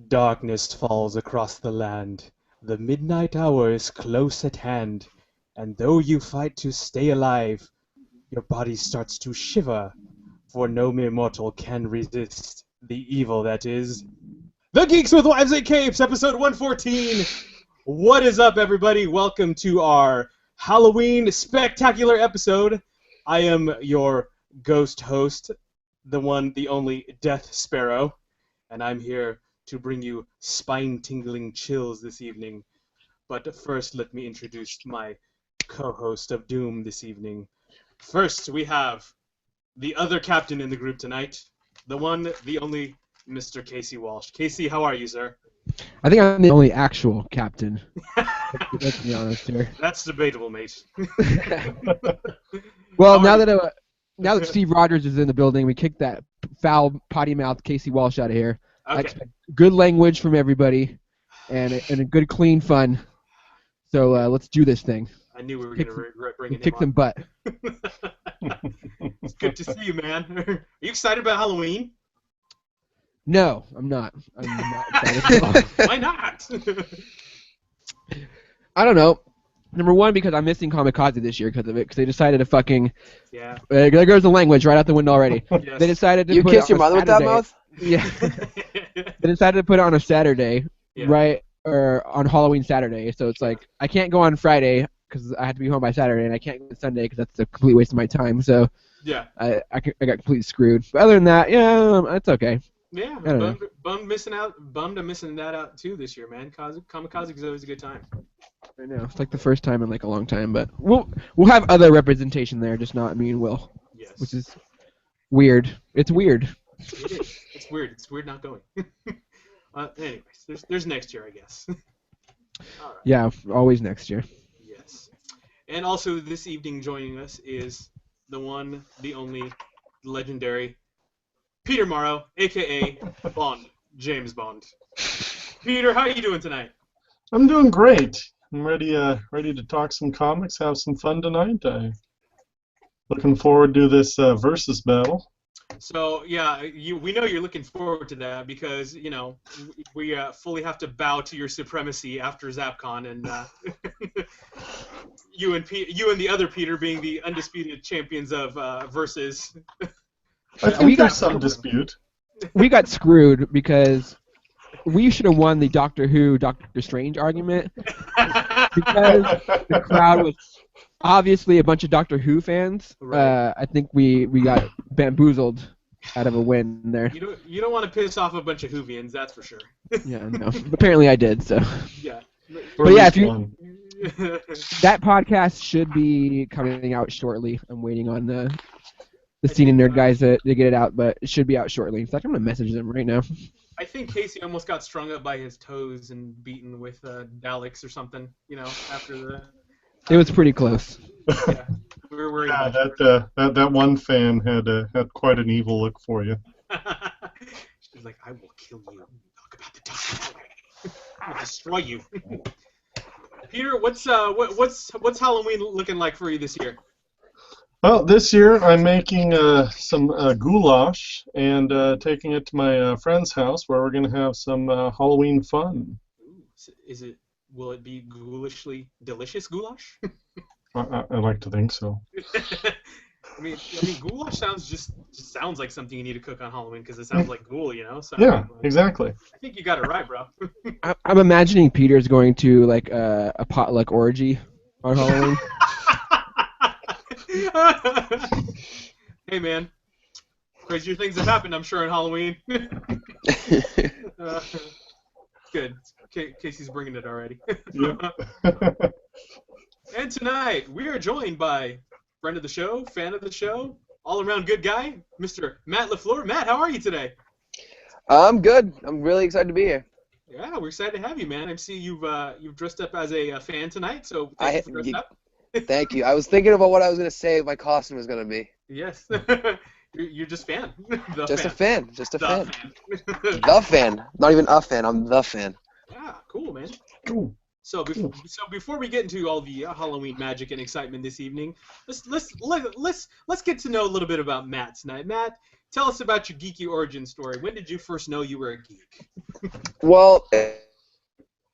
Darkness falls across the land. The midnight hour is close at hand. And though you fight to stay alive, your body starts to shiver. For no mere mortal can resist the evil that is the Geeks with Wives and Capes, episode 114. What is up, everybody? Welcome to our Halloween spectacular episode. I am your ghost host, the one, the only Death Sparrow, and I'm here to bring you spine-tingling chills this evening. But first, let me introduce my co-host of Doom this evening. First, we have the other captain in the group tonight, the one, the only Mr. Casey Walsh. Casey, how are you, sir? I think I'm the only actual captain. Let's be honest here. That's debatable, mate. Well, now that Steve Rogers is in the building, we kicked that foul potty-mouthed Casey Walsh out of here. Okay. I expect good language from everybody and a good, clean fun. So let's do this thing. I knew we were going to regret bringing him kick on. some butt. It's good to see you, man. Are you excited about Halloween? No, I'm not. I'm not excited at all. Why not? I don't know. Number one, because I'm missing Kamikaze this year because of it, because they decided to fucking... Yeah. There goes the language right out the window already. Yes. They decided to You put kiss it your on a mother with that Saturday. mouth? Yeah. They decided to put it on a Saturday, Yeah. right, or on Halloween Saturday. So it's like, I can't go on Friday because I have to be home by Saturday, and I can't go on Sunday because that's a complete waste of my time. So Yeah. I got completely screwed. But other than that, yeah, it's okay. Yeah, I don't know. bummed I'm missing that out too this year, man. Kamikaze is always a good time. I know. It's like the first time in like a long time, but we'll have other representation there, just not me and Will, Yes. which is weird. It's weird. It is. It's weird. It's weird not going. Anyways, there's next year, I guess. All right. Yeah, always next year. Yes. And also this evening joining us is the one, the only, legendary Peter Morrow, a.k.a. Bond, James Bond. Peter, how are you doing tonight? I'm doing great. I'm ready to talk some comics, have some fun tonight. I'm looking forward to this versus battle. So, yeah, we know you're looking forward to that because, you know, we fully have to bow to your supremacy after ZapCon, and you and the other Peter being the undisputed champions of versus. I think there's some dispute. We got screwed because we should have won the Doctor Who, Doctor Strange argument because the crowd was obviously a bunch of Doctor Who fans. Right. I think we got bamboozled out of a win there. You don't want to piss off a bunch of Whovians, that's for sure. Yeah, no. Apparently I did, so. Yeah. But yeah, if you... One. That podcast should be coming out shortly. I'm waiting on the Scene and Nerd guys to get it out, but it should be out shortly. In fact, I'm going to message them right now. I think Casey almost got strung up by his toes and beaten with Daleks or something, you know, after the... It was pretty close. Yeah, we were worried Yeah, about that one fan had quite an evil look for you. She was like, I will kill you. Talk about the Daleks. I will destroy you. Peter, what's Halloween looking like for you this year? Well, this year I'm making some goulash and taking it to my friend's house where we're going to have some Halloween fun. Ooh, will it be ghoulishly delicious goulash? I like to think so. I mean, goulash just sounds like something you need to cook on Halloween because it sounds like ghoul, you know? So, Yeah, exactly. I think you got it right, bro. I'm imagining Peter's going to like a potluck orgy on Halloween. Hey, man. Crazier things have happened, I'm sure, on Halloween. Good. Casey's bringing it already. Yep. And tonight, we are joined by friend of the show, fan of the show, all-around good guy, Mr. Matt LaFleur. Matt, how are you today? I'm good. I'm really excited to be here. Yeah, we're excited to have you, man. I see you've dressed up as a fan tonight, so thanks for dressing up. Thank you. I was thinking about what I was going to say my costume was going to be. Yes. You're just fan. Just a fan. Just a fan. fan. The fan. Not even a fan. I'm the fan. Yeah, cool, man. Cool. So before we get into all the Halloween magic and excitement this evening, let's get to know a little bit about Matt tonight. Matt, tell us about your geeky origin story. When did you first know you were a geek? Well,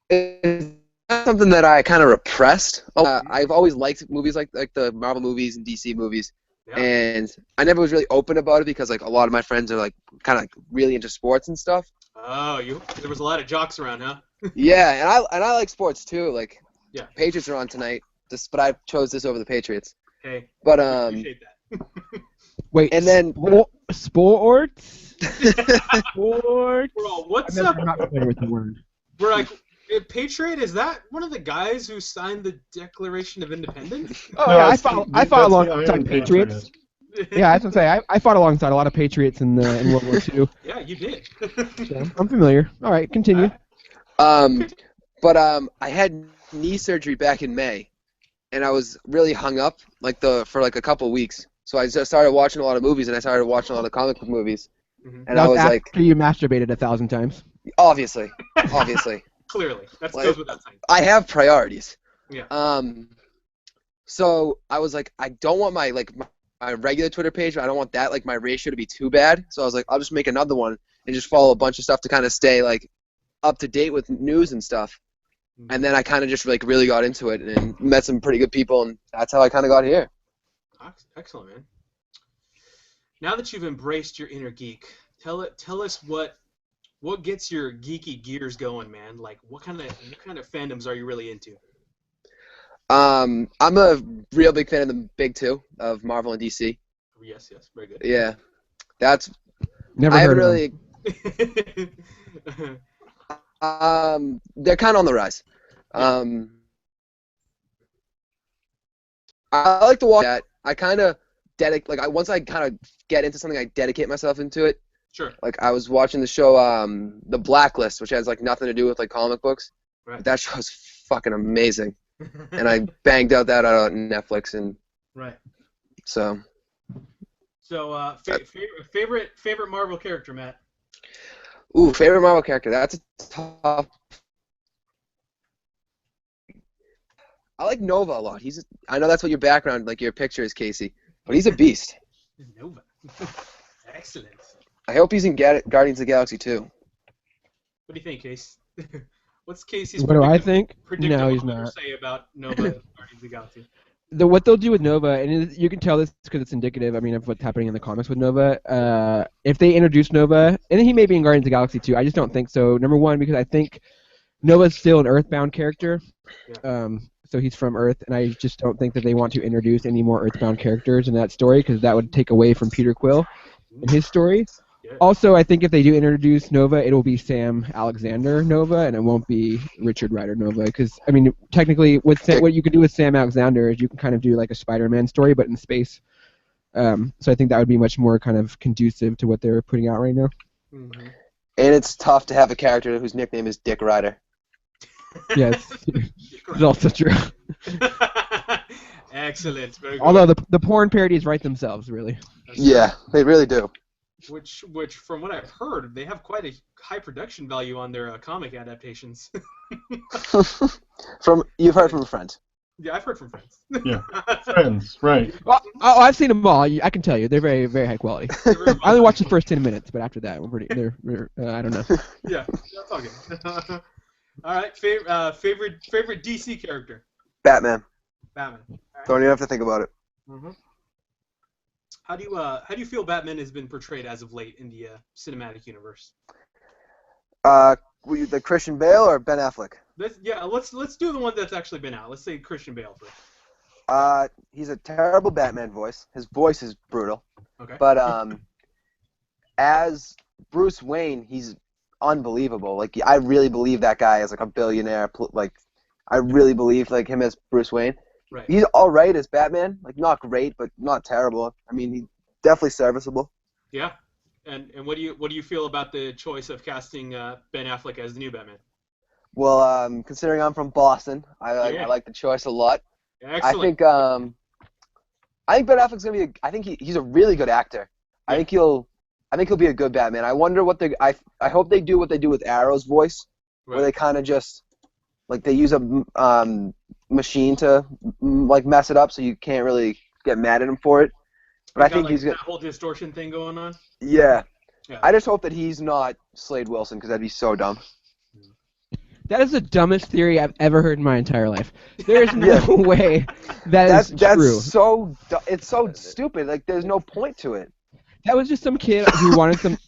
it's not something that I kind of repressed. I've always liked movies like the Marvel movies and DC movies, and I never was really open about it because like a lot of my friends are like kind of like really into sports and stuff. Oh, there was a lot of jocks around, huh? Yeah, and I like sports too. Like, yeah, Patriots are on tonight. But I chose this over the Patriots. Hey, but I appreciate that. Wait, and then sports? Bro, what's up? I'm not familiar with the word. We're like, Patriot, is that one of the guys who signed the Declaration of Independence? Oh, no, yeah, I fought alongside Patriots. Yeah, I was gonna say I fought alongside a lot of Patriots in World War II. Yeah, you did. So, I'm familiar. All right, continue. But I had knee surgery back in May, and I was really hung up for like a couple weeks. So I just started watching a lot of movies, and I started watching a lot of comic book movies. Mm-hmm. And I was after like, you masturbated 1,000 times. Obviously. Clearly, that goes without saying. I have priorities. Yeah. So I was like, I don't want my regular Twitter page. I don't want that my ratio to be too bad. So I was like, I'll just make another one and just follow a bunch of stuff to kind of stay like up to date with news and stuff. Mm-hmm. And then I kind of just like really got into it and met some pretty good people, and that's how I kind of got here. Excellent, man. Now that you've embraced your inner geek, tell us what gets your geeky gears going, man. Like what kind of fandoms are you really into? I'm a real big fan of the big two of Marvel and DC. Yes, very good. Yeah, that's never heard of them. They're kind of on the rise. I like to watch that. I kind of once I kind of get into something, I dedicate myself into it. Sure. Like I was watching the show The Blacklist, which has like nothing to do with like comic books. Right. That show's fucking amazing. And I banged out that on Netflix, and right. So favorite Marvel character, Matt? Ooh, favorite Marvel character. That's a tough. I like Nova a lot. I know that's what your background, like your picture is, Casey, but he's a beast. Nova. Excellent. I hope he's in Guardians of the Galaxy too. What do you think, Case? What's Casey's What do I think? No, he's not. Say about Nova and Guardians of the Galaxy? What they'll do with Nova, and you can tell this because it's indicative, of what's happening in the comics with Nova. If they introduce Nova, and he may be in Guardians of the Galaxy too, I just don't think so. Number one, because I think Nova's still an Earthbound character. Yeah. So he's from Earth, and I just don't think that they want to introduce any more Earthbound characters in that story because that would take away from Peter Quill in his story. Yeah. Also, I think if they do introduce Nova, it will be Sam Alexander Nova, and it won't be Richard Rider Nova. Because technically, what you can do with Sam Alexander is you can kind of do like a Spider-Man story, but in space. So I think that would be much more kind of conducive to what they're putting out right now. Mm-hmm. And it's tough to have a character whose nickname is Dick Rider. Yes, it's also true. Excellent. Very good. Although the porn parodies write themselves, really. Yeah, they really do. Which, from what I've heard, they have quite a high production value on their comic adaptations. You've heard from a friend. Yeah, I've heard from friends. Yeah, friends, right. Well, I've seen them all. I can tell you, they're very, very high quality. I only watched the first 10 minutes, but after that, they're I don't know. Yeah, that's all good. All right, favorite DC character? Batman. Batman. Right. Don't even have to think about it. Mm-hmm. How do you feel Batman has been portrayed as of late in the cinematic universe? The Christian Bale or Ben Affleck? Let's do the one that's actually been out. Let's say Christian Bale first. He's a terrible Batman voice. His voice is brutal. Okay. But as Bruce Wayne, he's unbelievable. Like I really believe that guy is like a billionaire. Like I really believe like him as Bruce Wayne. Right. He's all right as Batman. Like not great, but not terrible. I mean, he's definitely serviceable. Yeah. And what do you feel about the choice of casting Ben Affleck as the new Batman? Well, considering I'm from Boston, I like the choice a lot. Excellent. I think Ben Affleck's gonna be. I think he's a really good actor. Yeah. I think he'll be a good Batman. I wonder what I hope they do what they do with Arrow's voice, where they kind of just like they use a machine to like mess it up, so you can't really get mad at him for it. But I think he's got that whole distortion thing going on. Yeah. Yeah. I just hope that he's not Slade Wilson, because that'd be so dumb. That is the dumbest theory I've ever heard in my entire life. There is no Yeah. way that's true. It's so stupid. Like, there's no point to it. That was just some kid who wanted some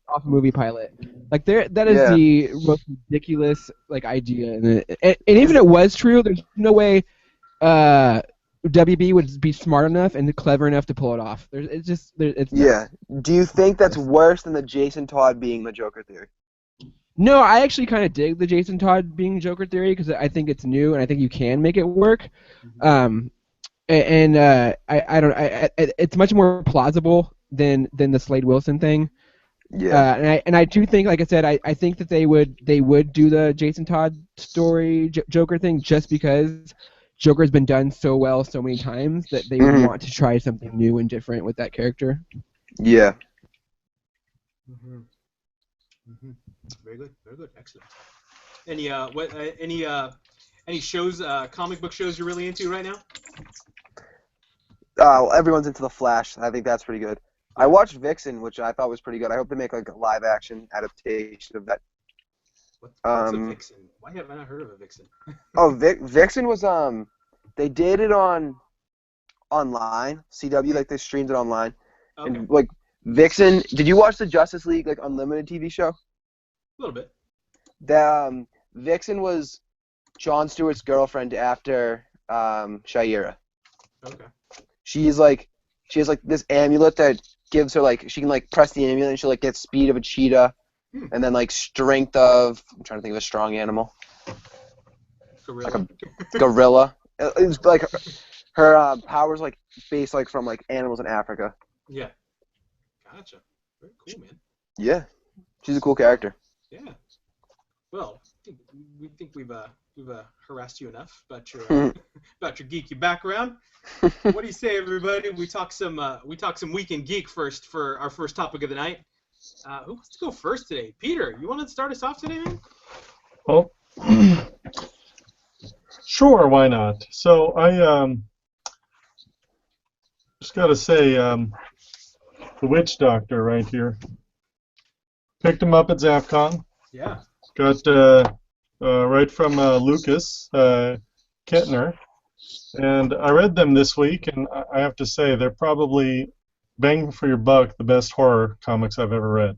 off movie pilot. Like that is Yeah. the most ridiculous idea. And even if it was true, there's no way WB would be smart enough and clever enough to pull it off. It's Yeah. Do you think that's worse than the Jason Todd being the Joker theory? No, I actually kind of dig the Jason Todd being Joker theory because I think it's new and I think you can make it work. It's much more plausible than the Slade Wilson thing. Yeah. And I do think, like I said, I think that they would do the Jason Todd story Joker thing just because Joker's been done so well so many times that they want to try something new and different with that character. Yeah. Very good, excellent. Any shows, comic book shows you're really into right now? Well, everyone's into The Flash. I think that's pretty good. I watched Vixen, which I thought was pretty good. I hope they make a live action adaptation of that. What's a Vixen? Why have I not heard of a Vixen? Vixen was they did it online. CW they streamed it online. Okay. And Vixen. Did you watch the Justice League Unlimited TV show? A little bit. The Vixen was Jon Stewart's girlfriend after Shayera. Okay. She has this amulet that gives her she can press the amulet and she'll get speed of a cheetah, and then strength of, I'm trying to think of a strong animal. Gorilla. A gorilla. It's her powers based from animals in Africa. Yeah. Gotcha. Very cool, man. Yeah, she's a cool character. Yeah. Well, we think we've harassed you enough about your geeky background. What do you say, everybody? We talk some Weekend Geek first for our first topic of the night. Who wants to go first today? Peter, you want to start us off today, man? Well, sure, why not? So I just got to say, the Witch Doctor right here. Picked him up at ZapCon. Yeah. Got right from Lucas Kettner. And I read them this week, and I have to say they're probably, bang for your buck, the best horror comics I've ever read.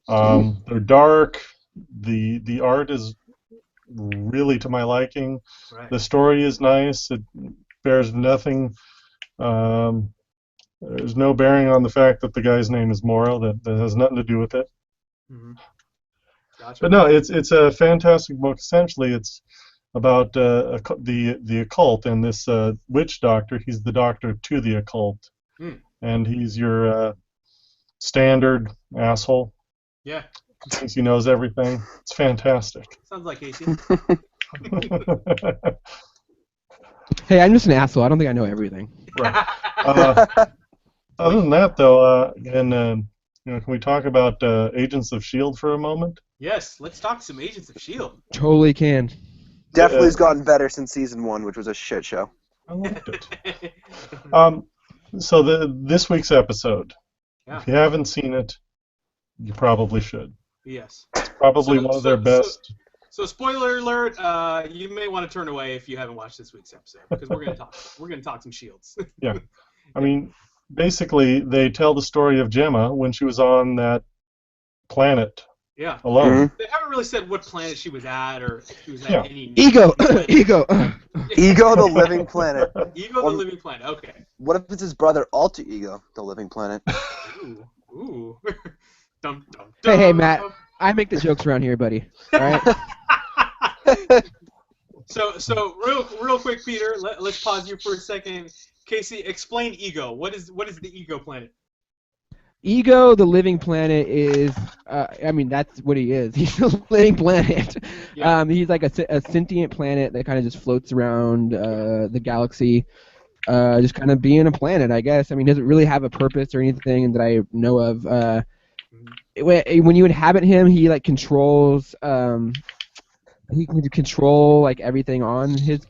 They're dark. The art is really to my liking. Right. The story is nice. It bears nothing. There's no bearing on the fact that the guy's name is Morrow. That has nothing to do with it. Gotcha. But no, it's a fantastic book. Essentially, it's about the occult and this witch doctor. He's the doctor to the occult, and he's your standard asshole. Yeah. Thinks he knows everything. It's fantastic. Sounds like AC. Hey, I'm just an asshole. I don't think I know everything. Right. Other than that, though, can we talk about Agents of S.H.I.E.L.D. for a moment? Yes, let's talk some Agents of S.H.I.E.L.D. Totally can. Definitely has gotten better since season 1, which was a shit show. I liked it. So this week's episode, if you haven't seen it, you probably should. Yes. It's probably one of their best. So spoiler alert, you may want to turn away if you haven't watched this week's episode, because we're gonna talk some Shields. Yeah. I mean, basically, they tell the story of Gemma when she was on that planet. Yeah. Alone. They haven't really said what planet she was at or if she was at any. Ego. Ego. Ego, the living planet. Ego, the living planet. Okay. What if it's his brother, Alter Ego, the living planet? Ooh. Dum, dum, dum. Hey, Matt. I make the jokes around here, buddy. All right. So real quick, Peter. Let's pause you for a second. Casey, explain Ego. What is the Ego planet? Ego, the living planet, is, that's what he is. He's a living planet. Yeah. He's like a sentient planet that kind of just floats around the galaxy, just kind of being a planet, I guess. I mean, he doesn't really have a purpose or anything that I know of. When you inhabit him, he, controls, he can control, everything on his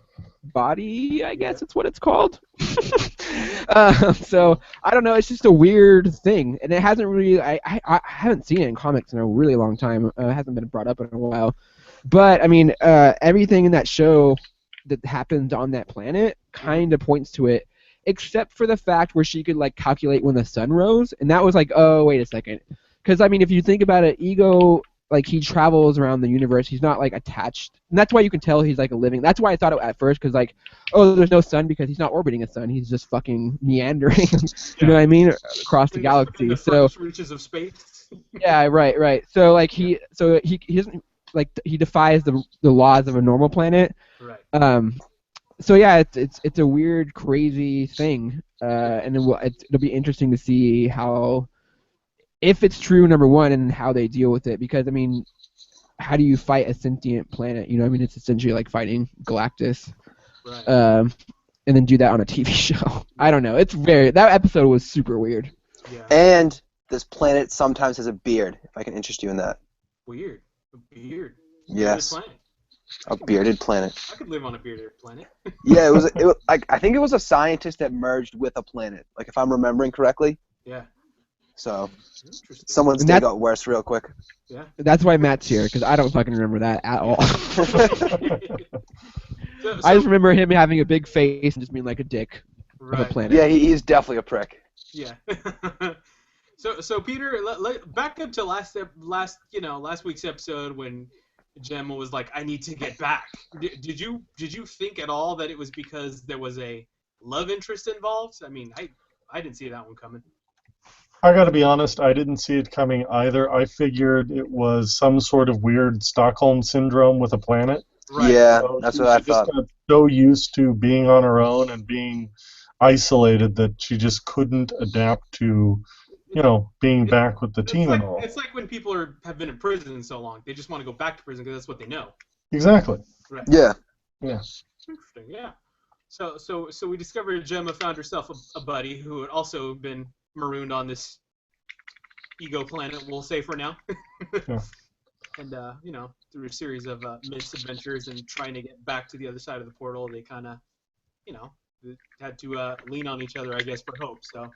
body, I guess it's what it's called. So I don't know. It's just a weird thing, and it hasn't really. I haven't seen it in comics in a really long time. It hasn't been brought up in a while. But I mean, everything in that show that happened on that planet kind of points to it, except for the fact where she could like calculate when the sun rose, and that was like, oh wait a second, because I mean, if you think about it, Ego, like he travels around the universe, he's not like attached, and that's why you can tell he's like a living. That's why I thought it at first, because like, oh, there's no sun because he's not orbiting a sun, he's just fucking meandering, you know what I mean, across the galaxy. The So reaches of space. yeah, right. So like he doesn't like he defies the laws of a normal planet. Right. So yeah, it's a weird, crazy thing, and it'll be interesting to see how, if it's true, number one, and how they deal with it. Because I mean, how do you fight a sentient planet? You know, I mean, it's essentially like fighting Galactus, Right. and then do that on a TV show. I don't know. That episode was super weird. Yeah. And this planet sometimes has a beard, if I can interest you in that. Weird. A beard. Yes. Bearded planet. A bearded planet. I could live on a bearded planet. Yeah, it was like, I think it was a scientist that merged with a planet, like if I'm remembering correctly. Yeah. So, Interesting. someone's day got worse real quick. Yeah. That's why Matt's here, because I don't fucking remember that at all. I just remember him having a big face and just being like a dick of a planet. Yeah, he's definitely a prick. Yeah. So Peter, back up to last week's episode when Gemma was like, "I need to get back." Did you think at all that it was because there was a love interest involved? I mean, I didn't see that one coming. I gotta be honest, I didn't see it coming either. I figured it was some sort of weird Stockholm syndrome with a planet. Right. Yeah, So that's what I thought. She just got so used to being on her own and being isolated that she just couldn't adapt to, being back with the team and all. It's like when people have been in prison so long, they just want to go back to prison because that's what they know. Exactly. Right. Yeah. Yeah. Interesting. Yeah. So we discovered Gemma found herself a buddy who had also been marooned on this ego planet, we'll say for now. Yeah. And through a series of misadventures and trying to get back to the other side of the portal, they kind of, had to lean on each other, I guess, for hope. So.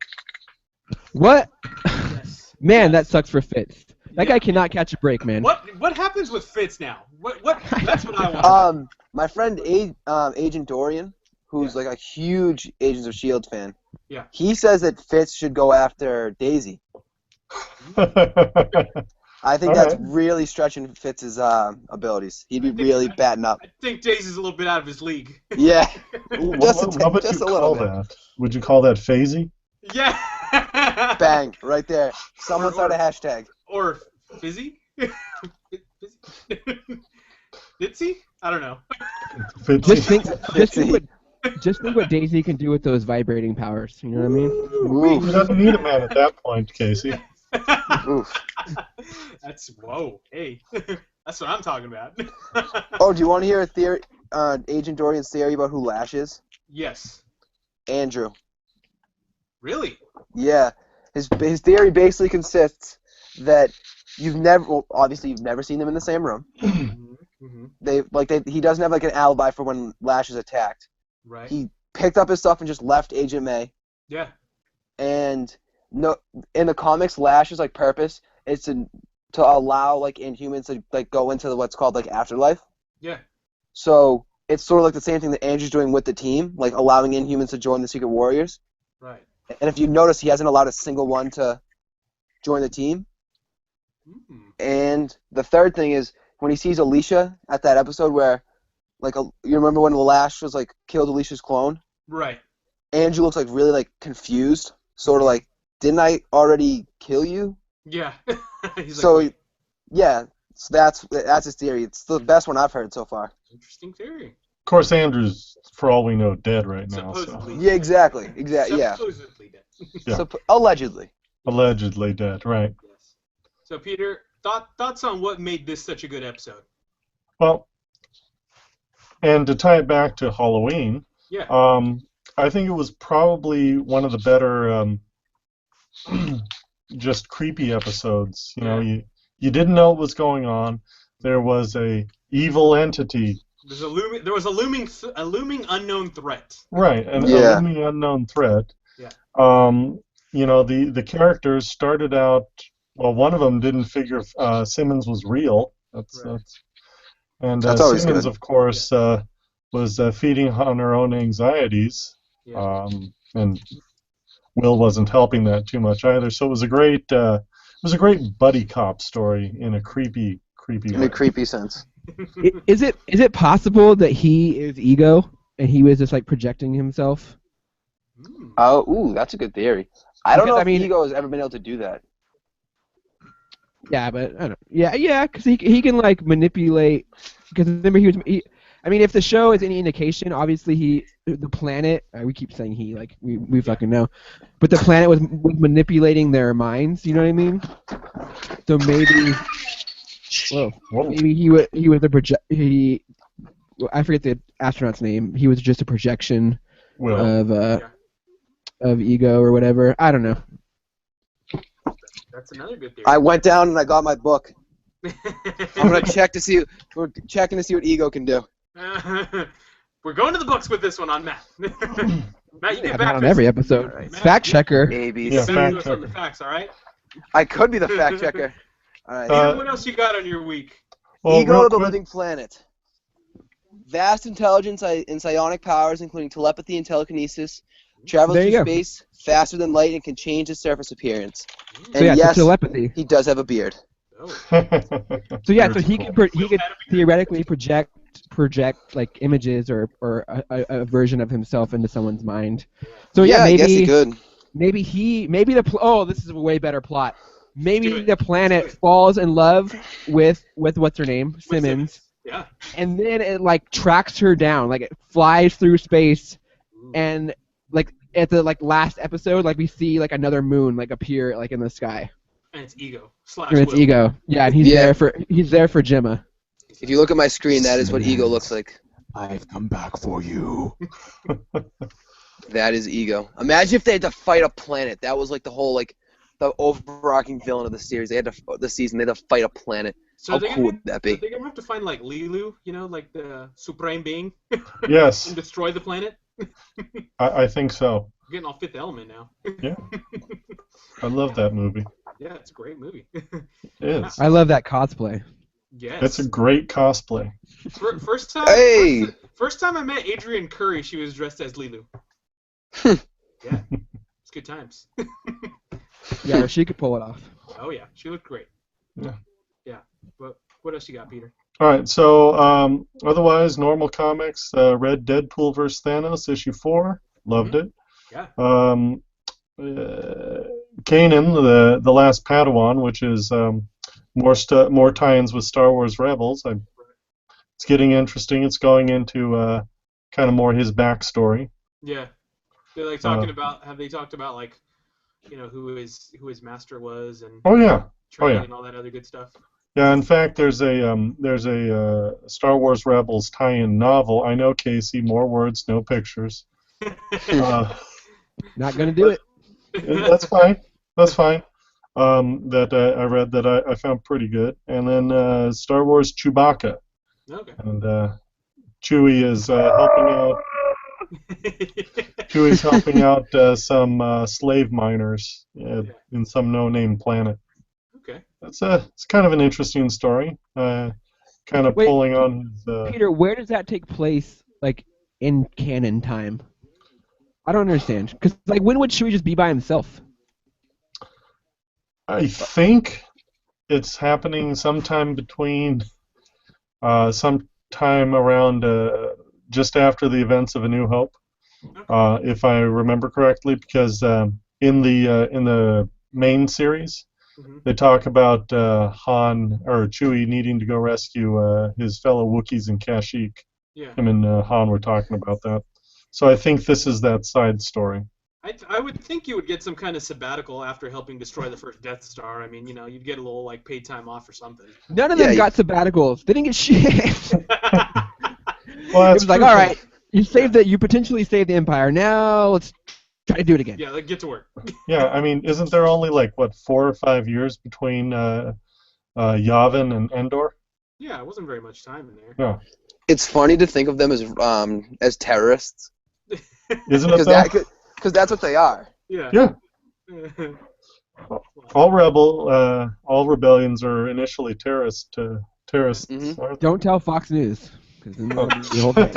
What? Yes. Man, that sucks for Fitz. That guy cannot catch a break, man. What happens with Fitz now? What? That's what I want. My friend Agent Dorian, who's like a huge Agents of S.H.I.E.L.D. fan. Yeah. He says that Fitz should go after Daisy. I think that's really stretching Fitz's abilities. He'd be really batting up. I think Daisy's a little bit out of his league. Yeah. What would you call that? Would you call that phasey? Yeah. Bang, right there. Someone start a hashtag. Or fizzy? Fitzy? I don't know. Just think what Daisy can do with those vibrating powers. You know what I mean? He doesn't need a man at that point, Casey. Oof. Whoa, hey. That's what I'm talking about. Oh, do you want to hear a theory, Agent Dorian's theory about who Lash is? Yes. Andrew. Really? Yeah. His theory basically consists that obviously you've never seen them in the same room. Mm-hmm. He doesn't have like an alibi for when Lash is attacked. Right. He picked up his stuff and just left Agent May. Yeah. And no, in the comics, Lash's like purpose is to allow like Inhumans to like go into what's called like afterlife. Yeah. So it's sort of like the same thing that Andrew's doing with the team, like allowing Inhumans to join the Secret Warriors. Right. And if you notice, he hasn't allowed a single one to join the team. Mm-hmm. And the third thing is when he sees Alicia at that episode where, like, you remember when Lash was like killed Alicia's clone? Right. Andrew looks like really like confused, sort of like, didn't I already kill you? Yeah. So that's his theory. It's the best one I've heard so far. Interesting theory. Of course, Andrew's, for all we know, dead right now. Supposedly. Yeah, exactly. Yeah. Supposedly dead. Yeah. Allegedly. Allegedly dead, right. Yes. So, Peter, thoughts on what made this such a good episode? Well, and to tie it back to Halloween, yeah. I think it was probably one of the better just creepy episodes. You know, you didn't know what was going on. There was a evil entity There was a looming unknown threat. Right, a looming unknown threat. Yeah. The characters started out. Well, one of them didn't figure Simmons was real. That's and always Simmons, good. of course, was feeding on her own anxieties, and Will wasn't helping that too much either. So it was a great buddy cop story in a creepy way. In a creepy sense. Is it possible that he is Ego and he was just like projecting himself? Oh, that's a good theory. I don't know if I mean, Ego has ever been able to do that. Yeah, but I don't. Yeah, because he can like manipulate. Because remember I mean, if the show is any indication, obviously the planet. We keep saying he, like we fucking know, but the planet was manipulating their minds. You know what I mean? So maybe. Whoa. Maybe he was a I forget the astronaut's name. He was just a projection of Ego or whatever. I don't know. That's another good theory. I went down and I got my book. I'm gonna check to see. We're checking to see what Ego can do. We're going to the books with this one on Matt. Matt, you get back on every episode. Right. Fact checker. Baby. Yeah, Back fact to us on checker. the facts, all right? I could be the fact checker. All right. Peter, what else you got on your week? Well, Ego, real the quick- living planet. Vast intelligence and psionic powers, including telepathy and telekinesis. Travels There you through go. space faster than light and can change his surface appearance. So And yeah, yes, so telepathy. he does have a beard. Oh. So yeah, so Very he cool. could theoretically project like images or a version of himself into someone's mind. So yeah, I guess he maybe could. this is a way better plot. Maybe do it. the planet falls in love with what's her name, Simmons, Yeah. and then it like tracks her down, like it flies through space, and like at the last episode, like we see like another moon like appear like in the sky. And it's Ego. Slash And it's Will. Ego. Yeah, and he's there for Gemma. If you look at my screen, that is what Ego looks like. I've come back for you. That is Ego. Imagine if they had to fight a planet. That was like the whole the overarching villain of the series. They had to fight a planet. So How they're cool gonna, would that be? They're going to have to find like Lilu, like the supreme being, Yes, and destroy the planet. I think so. We're getting all Fifth Element now. Yeah. I love that movie. Yeah, it's a great movie. It is. I love that cosplay. Yes. It's a great cosplay. First time. Hey! First time I met Adrienne Curry, she was dressed as Lilu. Yeah, it's good times. Yeah, she could pull it off. Oh yeah, she looked great. Yeah. Yeah. What else you got, Peter? All right, so otherwise, normal comics. Read Deadpool vs. Thanos, issue 4. Loved it. Yeah. Kanan, the Last Padawan, which is more tie-ins with Star Wars Rebels. It's getting interesting. It's going into kind of more his backstory. Yeah. They're like talking about. Have they talked about like, who his master was and training and all that other good stuff? Yeah. In fact, there's a Star Wars Rebels tie-in novel. I know, Casey. More words, no pictures. Not gonna do it. That's fine. That's fine. That I read that I found pretty good. And then Star Wars Chewbacca. Okay. And Chewie is helping out. Chewie's helping out some slave miners in some no-name planet. Okay. It's kind of an interesting story. Kind of Wait, pulling on his. Peter, where does that take place, like in canon time? I don't understand. Because like, when would Chewie just be by himself? I think it's happening sometime between, sometime around just after the events of A New Hope, if I remember correctly, because in the main series, they talk about Han or Chewie needing to go rescue his fellow Wookiees in Kashyyyk. Yeah. Him and Han were talking about that. So I think this is that side story. I would think you would get some kind of sabbatical after helping destroy the first Death Star. I mean, you'd get a little like paid time off or something. None of them got sabbaticals. They didn't get shit. Well, It was like, all right, you potentially saved the Empire. Now let's try to do it again. Yeah, like get to work. Yeah, I mean, isn't there only like 4 or 5 years between Yavin and Endor? Yeah, it wasn't very much time in there. No. It's funny to think of them as terrorists. Isn't it though? Because that's what they are. Yeah. Yeah. All rebellions are initially terrorists. Mm-hmm. Don't tell Fox News. Then Oh. the whole thing.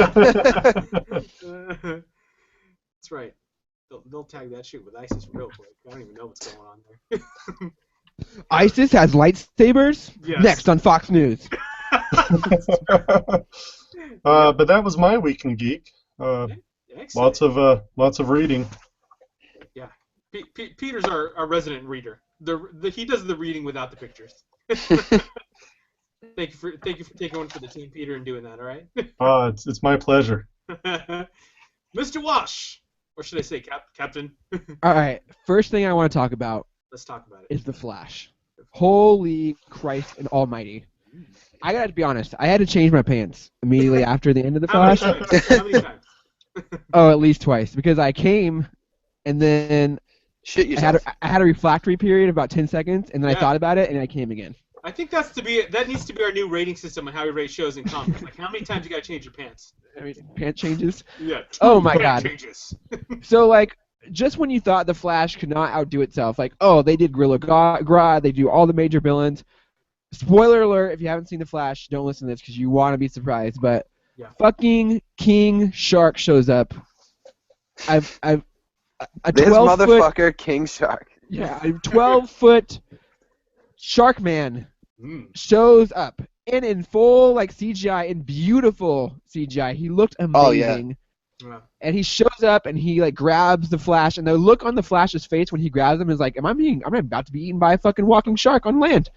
That's right. They'll tag that shit with ISIS real quick. I don't even know what's going on there. ISIS has lightsabers? Yes. Next on Fox News. But that was my week in geek. Excellent. Lots of reading. Yeah. Peter's our resident reader. He does the reading without the pictures. Thank you for taking one for the team, Peter, and doing that. All right. It's my pleasure. Mr. Walsh, or should I say Captain? All right. First thing I want to talk about. Let's talk about it. Is the Flash. Holy Christ and Almighty! I gotta be honest. I had to change my pants immediately after the end of the Flash. How many times? Oh, at least twice, because I came, and then Shit yourself. I had a refractory period of about 10 seconds, and then I Yeah. thought about it, and I came again. I think that needs to be our new rating system on how we rate shows and comics. Like, how many times you gotta change your pants? I mean, pant changes. Yeah. Oh my Pant God. Changes. So, like, just when you thought the Flash could not outdo itself, like, oh, they did Gorilla Grodd, they do all the major villains. Spoiler alert, if you haven't seen the Flash, don't listen to this because you want to be surprised, but Yeah. fucking King Shark shows up. I've a This 12-foot, motherfucker, King Shark. yeah, a 12-foot Shark Man Mm. shows up and in full like CGI, in beautiful CGI. He looked amazing. Oh, yeah. Yeah. And he shows up and he like grabs the Flash, and the look on the Flash's face when he grabs him is like, I'm about to be eaten by a fucking walking shark on land.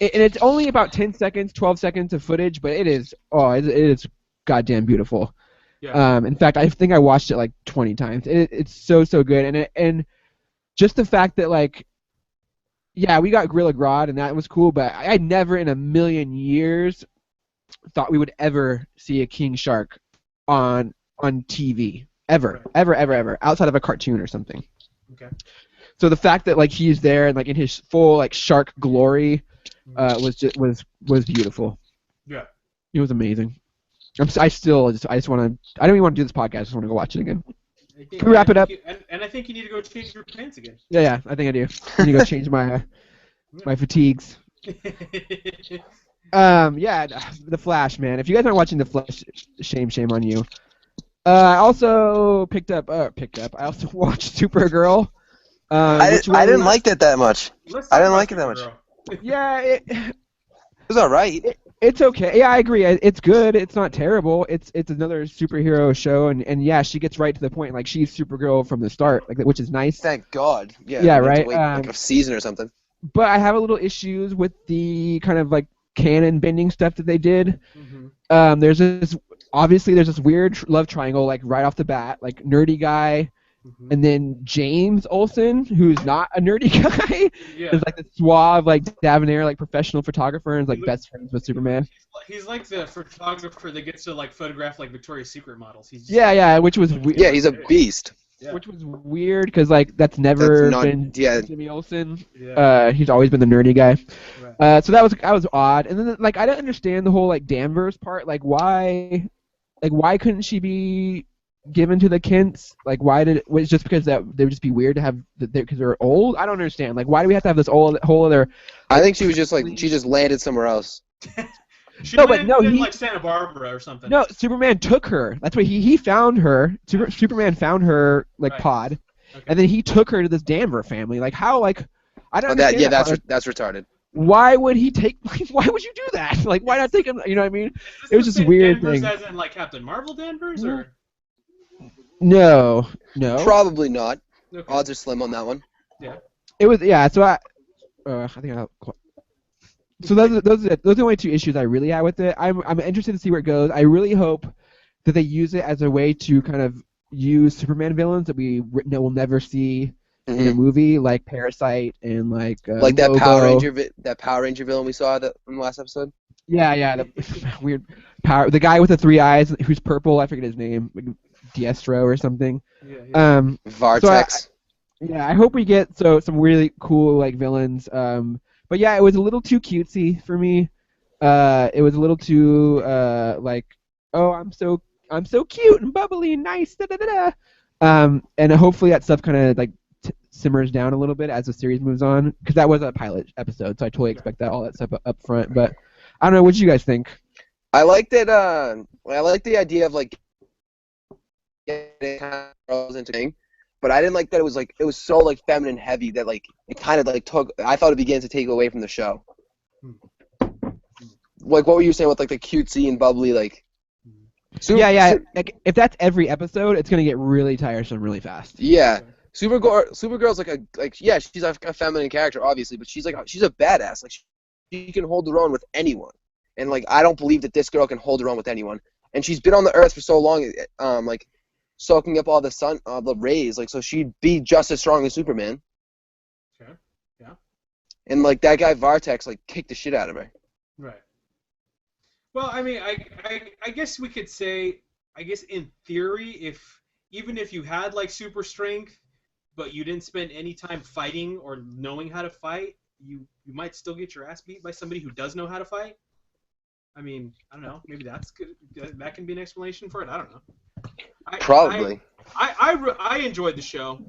It's only about 10 seconds, 12 seconds of footage, but it is goddamn beautiful. Yeah. In fact, I think I watched it like 20 times. It's so good, and just the fact that like, yeah, we got Gorilla Grodd and that was cool, but I never in a million years thought we would ever see a king shark on TV ever, outside of a cartoon or something. Okay. So the fact that like he's there and like in his full like shark glory was beautiful. Yeah. It was amazing. I just want to. I don't even want to do this podcast. I just want to go watch it again. Can we wrap it up? And I think you need to go change your pants again. Yeah, I think I do. I need to go change my fatigues. Yeah, the Flash, man. If you guys aren't watching the Flash, shame on you. I also picked up. I also watched Supergirl. I didn't like it that much. I didn't like it that much. Yeah, It was alright. It's okay. Yeah, I agree. It's good. It's not terrible. It's another superhero show, and yeah, she gets right to the point. Like she's Supergirl from the start, like which is nice. Thank God. Yeah. Yeah, we have to right. wait, like a season or something. But I have a little issues with the kind of like canon bending stuff that they did. Mm-hmm. There's this weird love triangle like right off the bat, like nerdy guy. Mm-hmm. And then James Olsen, who's not a nerdy guy, Yeah. is like the suave, like debonair, like professional photographer, and is like best friends with Superman. He's like the photographer that gets to like photograph like Victoria's Secret models. He's just, Yeah, which was weird. Yeah, he's a beast. Yeah. Which was weird because like that's never been Jimmy Olsen. Yeah. He's always been the nerdy guy. Right. So that was odd. And then like I didn't understand the whole like Danvers part. Like why couldn't she be given to the Kents? Like why did it was just because that they would just be weird to have because they're old? I don't understand. Like why do we have to have this whole other? I think she was just like she just landed somewhere else. She No, landed but no, in he- like Santa Barbara or something. No, Superman took her. That's why he found her. Superman found her like Right. pod, Okay. and then he took her to this Danvers family. Like how like I don't Oh, that understand yeah, part. that's retarded. Why would he take? Why would you do that? Like why not take him? You know what I mean? Is this It was the just a same weird Danvers thing. As in like Captain Marvel Danvers or No. Probably not. okay. Odds are slim on that one. It was So I think I'll. So those are the only two issues I really had with it. I'm interested to see where it goes. I really hope that they use it as a way to kind of use Superman villains that we will never see in a Mhm. movie, like Parasite and like Like that Lobo. Power Ranger villain we saw from the last episode. Yeah, the weird power. The guy with the three eyes who's purple. I forget his name. Like Diestro or something. Yeah. Vartex. Yeah, I hope we get some really cool like villains. But yeah, it was a little too cutesy for me. It was a little too like, oh, I'm so cute and bubbly and nice. Da, da, da, da. And hopefully that stuff kind of like simmers down a little bit as the series moves on, because that was a pilot episode, so I totally expect that all that stuff up front. But I don't know, what do you guys think? I like that. I like the idea of like getting kind of girls into thing, but I didn't like that it was so like feminine heavy that like it kind of like took. I thought it began to take away from the show. Like, what were you saying with like the cutesy and bubbly like? Like, if that's every episode, it's gonna get really tiresome really fast. Yeah, Supergirl's she's a feminine character obviously, but she's a badass. Like she can hold her own with anyone, and like I don't believe that this girl can hold her own with anyone. And she's been on the Earth for so long, like soaking up all the rays, like so she'd be just as strong as Superman. Okay. Yeah. And like that guy Vartex like kicked the shit out of her. Right. Well, I mean, I guess we could say, I guess in theory, even if you had like super strength, but you didn't spend any time fighting or knowing how to fight, you might still get your ass beat by somebody who does know how to fight. I mean, I don't know. Maybe that's good. That can be an explanation for it. I don't know. Probably. I enjoyed the show.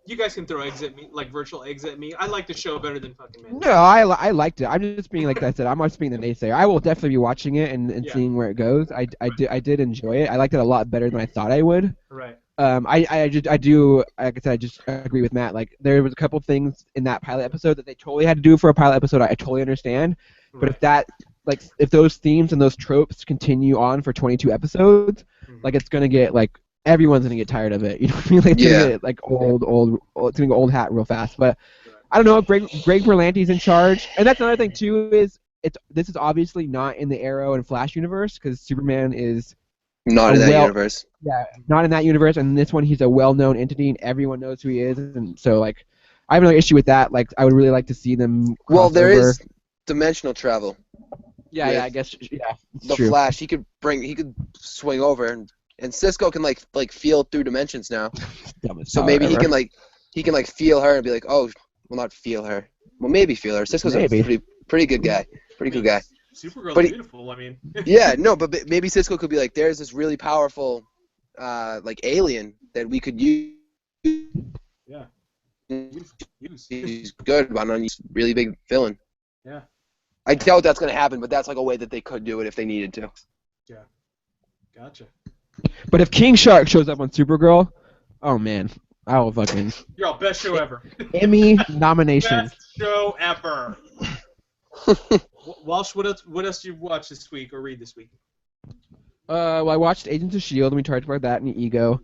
You guys can throw eggs at me, like virtual eggs at me. I like the show better than fucking Man. No, I liked it. I'm just being, like I said, I'm just being the naysayer. I will definitely be watching it and seeing where it goes. I did enjoy it. I liked it a lot better than I thought I would. Right. I do, like I said, I just agree with Matt. Like, there was a couple things in that pilot episode that they totally had to do for a pilot episode. I totally understand. But if those themes and those tropes continue on for 22 episodes, like, it's gonna get like everyone's gonna get tired of it. You know what I mean? Like, it's gonna get like old. It's gonna go old hat real fast. But I don't know. Greg Berlanti's in charge, and that's another thing too. This is obviously not in the Arrow and Flash universe, because Superman is not in that universe. Yeah, not in that universe. And in this one, he's a well-known entity, and everyone knows who he is. And so, like, I have no issue with that. Like, I would really like to see them. Well, there over. is dimensional travel. Yeah, I guess. Yeah, the true. Flash, he could swing over, and Cisco can like feel through dimensions now. So maybe he can feel her and be like, oh, well, not feel her. Well, maybe feel her. Cisco's a pretty good guy. Pretty good guy. Supergirl's beautiful. I mean. Yeah, no, but maybe Cisco could be like, there's this really powerful, like alien that we could use. Yeah. He's good, but he's a really big villain. Yeah. I doubt that's going to happen, but that's like a way that they could do it if they needed to. Yeah. Gotcha. But if King Shark shows up on Supergirl, oh man, I will fucking. Yo, best show ever. Emmy nomination. Best show ever. Walsh, what else did you watch this week or read this week? Well, I watched Agents of S.H.I.E.L.D. and we talked about that and Ego.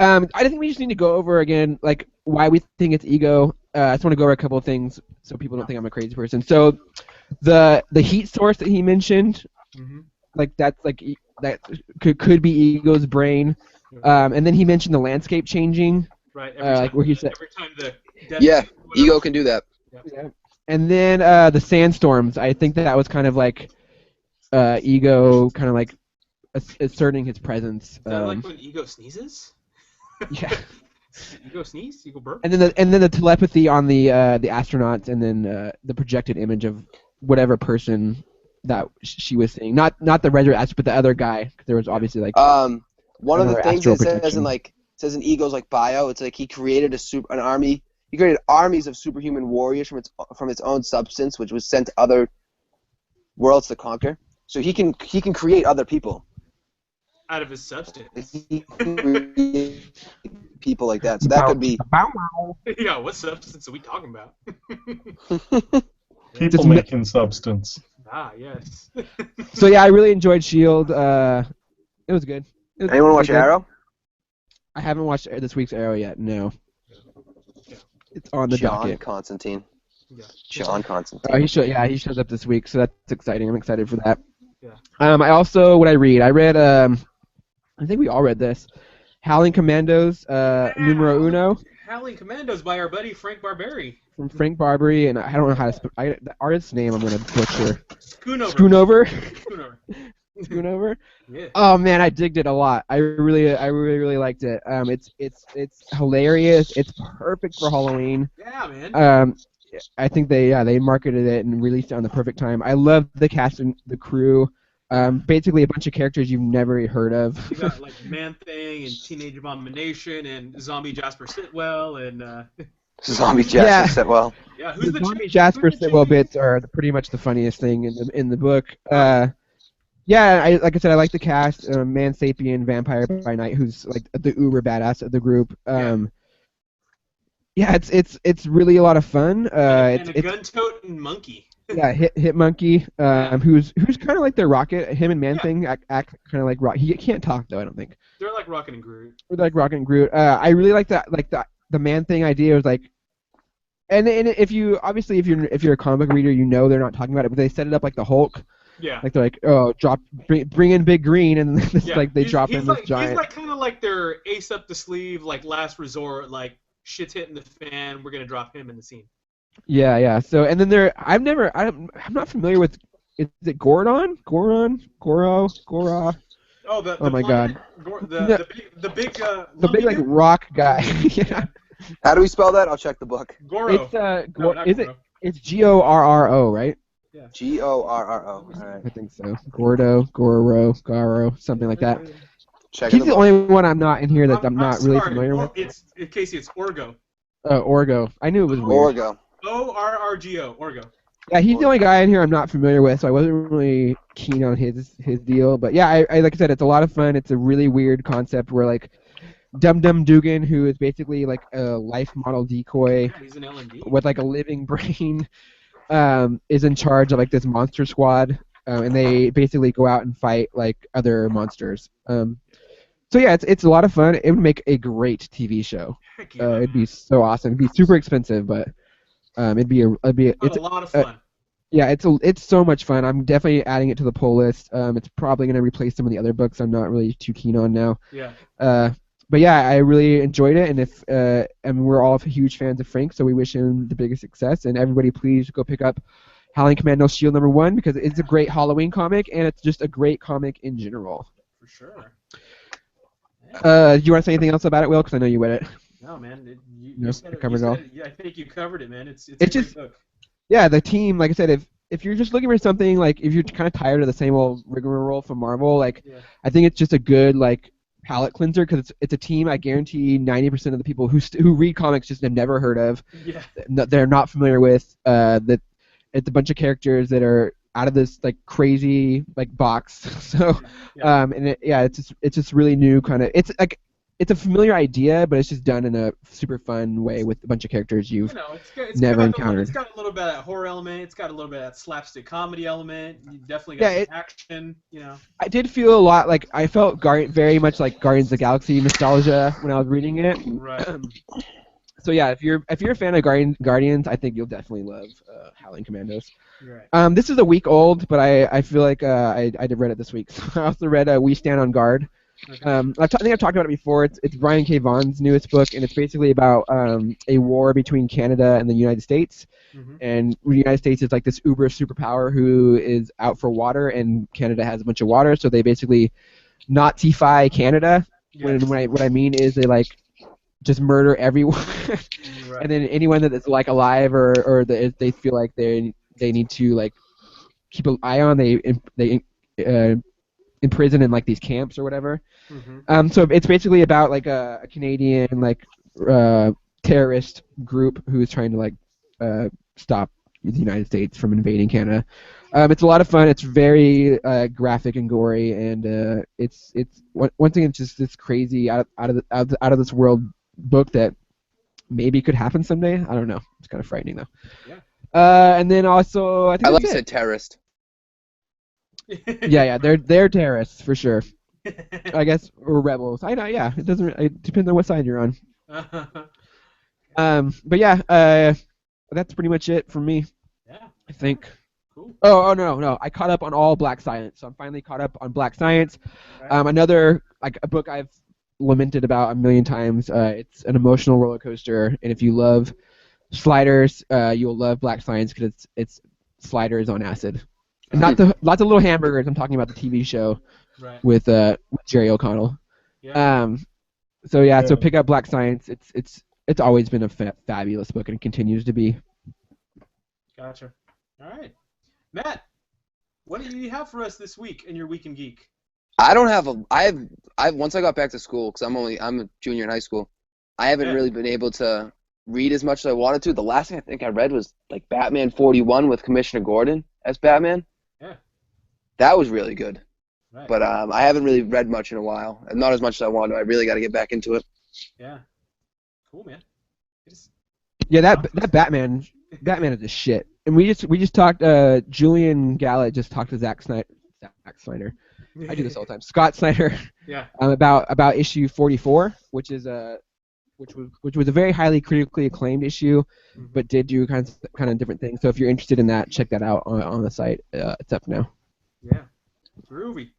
I think we just need to go over again, like, why we think it's Ego. I just want to go over a couple of things so people don't think I'm a crazy person. So, the heat source that he mentioned, like, that's like that could be Ego's brain. And then he mentioned the landscape changing. Right. Where he said. Every time Ego can do that. Yeah. And then the sandstorms. I think that was kind of like Ego, kind of like asserting his presence. Is that like when Ego sneezes? Yeah. Ego sneeze? Ego burp? And then the telepathy on the astronauts, and then the projected image of whatever person that she was seeing. Not the Red Astro, but the other guy. There was obviously like. One of the things it says in Ego's like bio, it's like he created an army. He created armies of superhuman warriors from its own substance, which was sent to other worlds to conquer. So he can create other people. Out of his substance. People like that. So that could be. Yeah, what substance are we talking about? People making substance. Ah, yes. So yeah, I really enjoyed S.H.I.E.L.D. It was good. Anyone watch Arrow? I haven't watched this week's Arrow yet. No. It's on the docket. Constantine. Yeah. John Constantine. Oh, he shows up this week, so that's exciting. I'm excited for that. Yeah. I read. I think we all read this. Howling Commandos, numero uno. Howling Commandos by our buddy Frank Barberi. From Frank Barberi, and I don't know how to the artist's name I'm gonna butcher. Schoonover. Schoonover. Yeah. Oh man, I digged it a lot. I really liked it. It's hilarious. It's perfect for Halloween. Yeah, man. I think they marketed it and released it on the perfect time. I love the cast and the crew. Basically a bunch of characters you've never heard of. You got like Man-Thing and Teenage Abomination and Zombie Jasper Sitwell and Zombie Jasper Sitwell. yeah, who's The the Zombie Jasper who's the Sitwell chick- bits are pretty much the funniest thing in the book. Yeah, like I said, I like the cast. Man Sapien, Vampire by Night, who's like the uber badass of the group. Yeah, it's really a lot of fun. and a gun-toting monkey. Yeah, Hit Monkey, who's kind of like their Rocket. Him and Man Thing act kind of like Rocket. He can't talk though, I don't think. They're like Rocket and Groot. Or like Rocket and Groot. I really like that. Like the Man Thing idea was like, and if you obviously if you're a comic book reader, you know they're not talking about it, but they set it up like the Hulk. Yeah. Like they're like, oh, bring in Big Green, and it's Yeah. like they drop he's in like, this giant. He's like kind of like their ace up the sleeve, like last resort, like shit's hitting the fan, we're gonna drop him in the scene. Yeah. So and then I'm not familiar with. Is it Goro? Oh, Oh my God. The big The big like rock guy. Yeah. How do we spell that? I'll check the book. Goro. It's No, not is Goro. it? It's Gorro, right? Gorro. All right. I think so. Goro, something like that. Check He's the only one I'm not in here that I'm not really sorry. familiar with. It's Casey. It's Orgo. Orgo. I knew it was weird. Orgo. Orrgo. Orgo. Yeah, he's the only guy in here I'm not familiar with, so I wasn't really keen on his deal. But yeah, I like I said, it's a lot of fun. It's a really weird concept where like Dum Dum Dugan, who is basically like a life model decoy Yeah, he's an L&D. with like a living brain, is in charge of like this monster squad, and they basically go out and fight like other monsters. So yeah, it's a lot of fun. It would make a great TV show. Heck yeah. It'd be so awesome. It'd be super expensive, but it'd be It's a lot of fun. yeah, it's so much fun. I'm definitely adding it to the pull list. It's probably gonna replace some of the other books I'm not really too keen on now. Yeah. But yeah, I really enjoyed it, and we're all huge fans of Frank, so we wish him the biggest success. And everybody, please go pick up Howling Commandos Shield #1 because it's a great Halloween comic, and it's just a great comic in general. For sure. Do you want to say anything else about it, Will? Because I know you read it. No, man. You No, said it, covered you it all. said it. Yeah, I think you covered it, man. It's It's a great just- book. Yeah, the team, like I said, if you're just looking for something, like if you're kind of tired of the same old rigmarole from Marvel, like Yeah. I think it's just a good like palate cleanser because it's a team I guarantee 90% of the people who read comics just have never heard of, Yeah. they're not familiar with. That it's a bunch of characters that are out of this like crazy like box. So Yeah. it's just really new kind of. It's a familiar idea, but it's just done in a super fun way with a bunch of characters you've It's never got encountered. It's got a little bit of that horror element. It's got a little bit of that slapstick comedy element. You definitely got Yeah, some action. You know. I did feel a lot like I felt very much like Guardians of the Galaxy nostalgia when I was reading it. Right. So yeah, if you're a fan of Guardians, I think you'll definitely love Howling Commandos. Right. This is a week old, but I feel like I did read it this week. So I also read We Stand on Guard. Okay. I think I've talked about it before. It's Brian K. Vaughan's newest book, and it's basically about a war between Canada and the United States. Mhm. And the United States is like this uber superpower who is out for water, and Canada has a bunch of water, so they basically Nazify Canada. Yeah. What I mean is they like just murder everyone, Right. and then anyone that is like alive or they feel like they need to like keep an eye on, they imprison in like these camps or whatever. Mhm. So it's basically about like a Canadian like terrorist group who's trying to like stop the United States from invading Canada. It's a lot of fun. It's very graphic and gory, and it's once again it's just this crazy out of this world book that maybe could happen someday. I don't know. It's kind of frightening though. Yeah. And then also I think I like that's you it. said terrorist. Yeah, they're terrorists for sure. I guess or rebels. I know. Yeah, it depends on what side you're on. But yeah, that's pretty much it for me. Yeah. I think. Cool. Oh no! I caught up on all Black Science, so I'm finally caught up on Black Science. Right. Another like a book I've lamented about a million times. It's an emotional roller coaster, and if you love sliders, you'll love Black Science because it's sliders on acid. And lots of little hamburgers. I'm talking about the TV show Right. with Jerry O'Connell. Yeah. So Yeah. pick up Black Science. It's always been a fabulous book and it continues to be. Gotcha. All right, Matt. What do you have for us this week in your Week in Geek? I don't have a. I once I got back to school because I'm a junior in high school. I haven't really been able to read as much as I wanted to. The last thing I think I read was like Batman 41 with Commissioner Gordon as Batman. Yeah. That was really good. Right. But I haven't really read much in a while, and not as much as I want to. I really got to get back into it. Yeah. Cool, man. Yeah, that Batman is the shit. And we just talked. Julian Gallet just talked to Zack Snyder. I do this all the time. Scott Snyder. Yeah. About issue 44, which was a very highly critically acclaimed issue, but did do kind of different things. So if you're interested in that, check that out on the site. It's up now. Yeah. Groovy.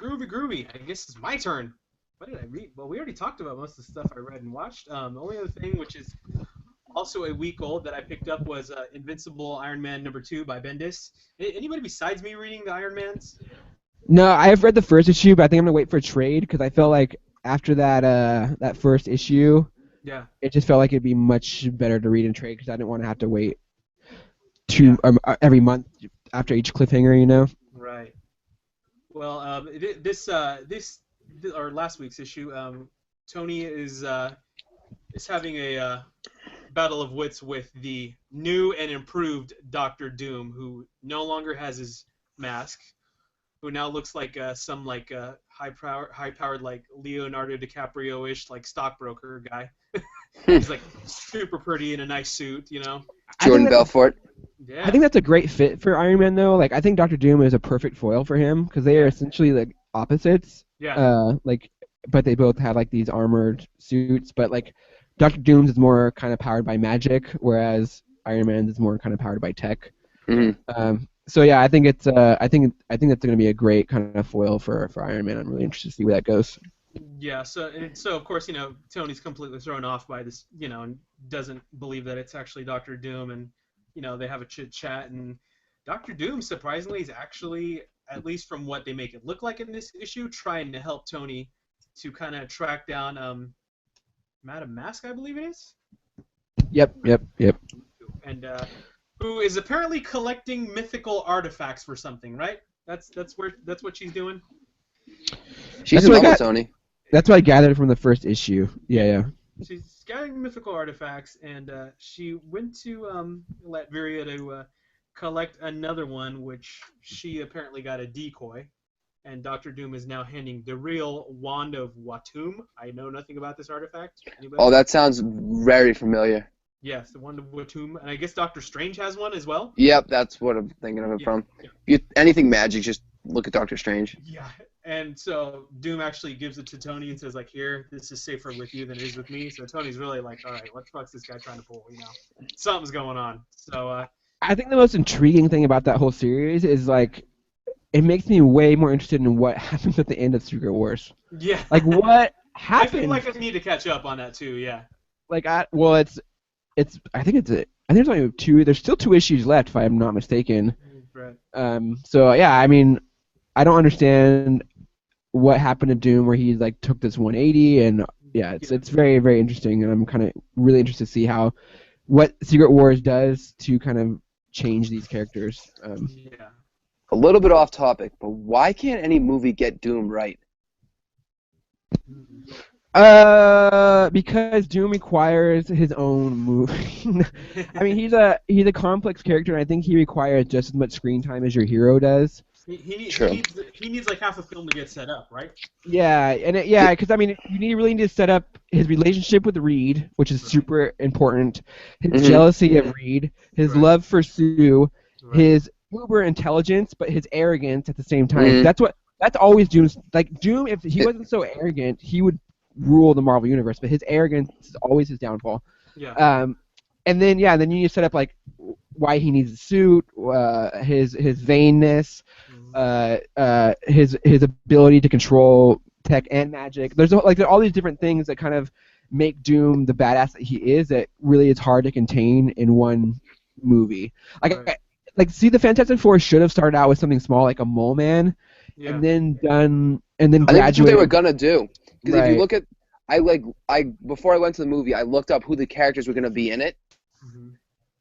I guess it's my turn. What did I read? Well, we already talked about most of the stuff I read and watched. The only other thing, which is also a week old, that I picked up was Invincible Iron Man #2 by Bendis. Anybody besides me reading the Iron Mans? No, I have read the first issue, but I think I'm gonna wait for a trade because I felt like after that first issue, it just felt like it'd be much better to read in trade because I didn't want to have to wait every month after each cliffhanger, you know. Right. Well, this or last week's issue, Tony is having a battle of wits with the new and improved Doctor Doom, who no longer has his mask, who now looks like some high-powered like Leonardo DiCaprio-ish like stockbroker guy. He's like super pretty in a nice suit, you know. Jordan Belfort. Yeah. I think that's a great fit for Iron Man, though. Like, I think Doctor Doom is a perfect foil for him because they are essentially like opposites. Yeah. But they both have like these armored suits. But like, Doctor Doom's is more kind of powered by magic, whereas Iron Man's is more kind of powered by tech. Mm-hmm. So yeah, I think it's I think that's going to be a great kind of foil for Iron Man. I'm really interested to see where that goes. Yeah, so of course, you know, Tony's completely thrown off by this, you know, and doesn't believe that it's actually Doctor Doom, and you know, they have a chit chat, and Doctor Doom surprisingly is actually, at least from what they make it look like in this issue, trying to help Tony to kind of track down Madame Mask, I believe it is. Yep. And who is apparently collecting mythical artifacts for something, right? That's what she's doing. She's in love with Tony. That's what I gathered from the first issue. Yeah. She's gathering mythical artifacts, and she went to Latveria to collect another one, which she apparently got a decoy. And Doctor Doom is now handing the real Wand of Watum. I know nothing about this artifact. Anybody? Oh, that sounds very familiar. Yes, the Wand of Watum, and I guess Doctor Strange has one as well. Yep, that's what I'm thinking of it from. Yeah. Anything magic, just look at Doctor Strange. Yeah, and so Doom actually gives it to Tony and says, like, here, this is safer with you than it is with me. So Tony's really like, all right, what the fuck's this guy trying to pull? You know, something's going on. So I think the most intriguing thing about that whole series is like, it makes me way more interested in what happens at the end of Secret Wars. Yeah. Like what happened? I feel like I need to catch up on that too. Yeah. Like I think there's only two. There's still 2 issues left, if I'm not mistaken. Right. So yeah, I mean, I don't understand what happened to Doom where he like took this 180, and it's very, very interesting, and I'm kind of really interested to see what Secret Wars does to kind of change these characters. Yeah. A little bit off topic, but why can't any movie get Doom right? Because Doom requires his own movie. I mean, he's a complex character, and I think he requires just as much screen time as your hero does. He needs like half a film to get set up, right? Yeah, because I mean, you really need to set up his relationship with Reed, which is super important. His jealousy of Reed, his love for Sue, his uber intelligence, but his arrogance at the same time. That's always Doom's. Like Doom, if he wasn't so arrogant, he would rule the Marvel universe. But his arrogance is always his downfall. Yeah. And then you need to set up like why he needs a suit, his vainness, his ability to control tech and magic. There are all these different things that kind of make Doom the badass that he is. That really is hard to contain in one movie. See, the Fantastic Four should have started out with something small like a Mole Man, and then graduated. I think that's what they were gonna do. Because if you look at, before I went to the movie, I looked up who the characters were gonna be in it,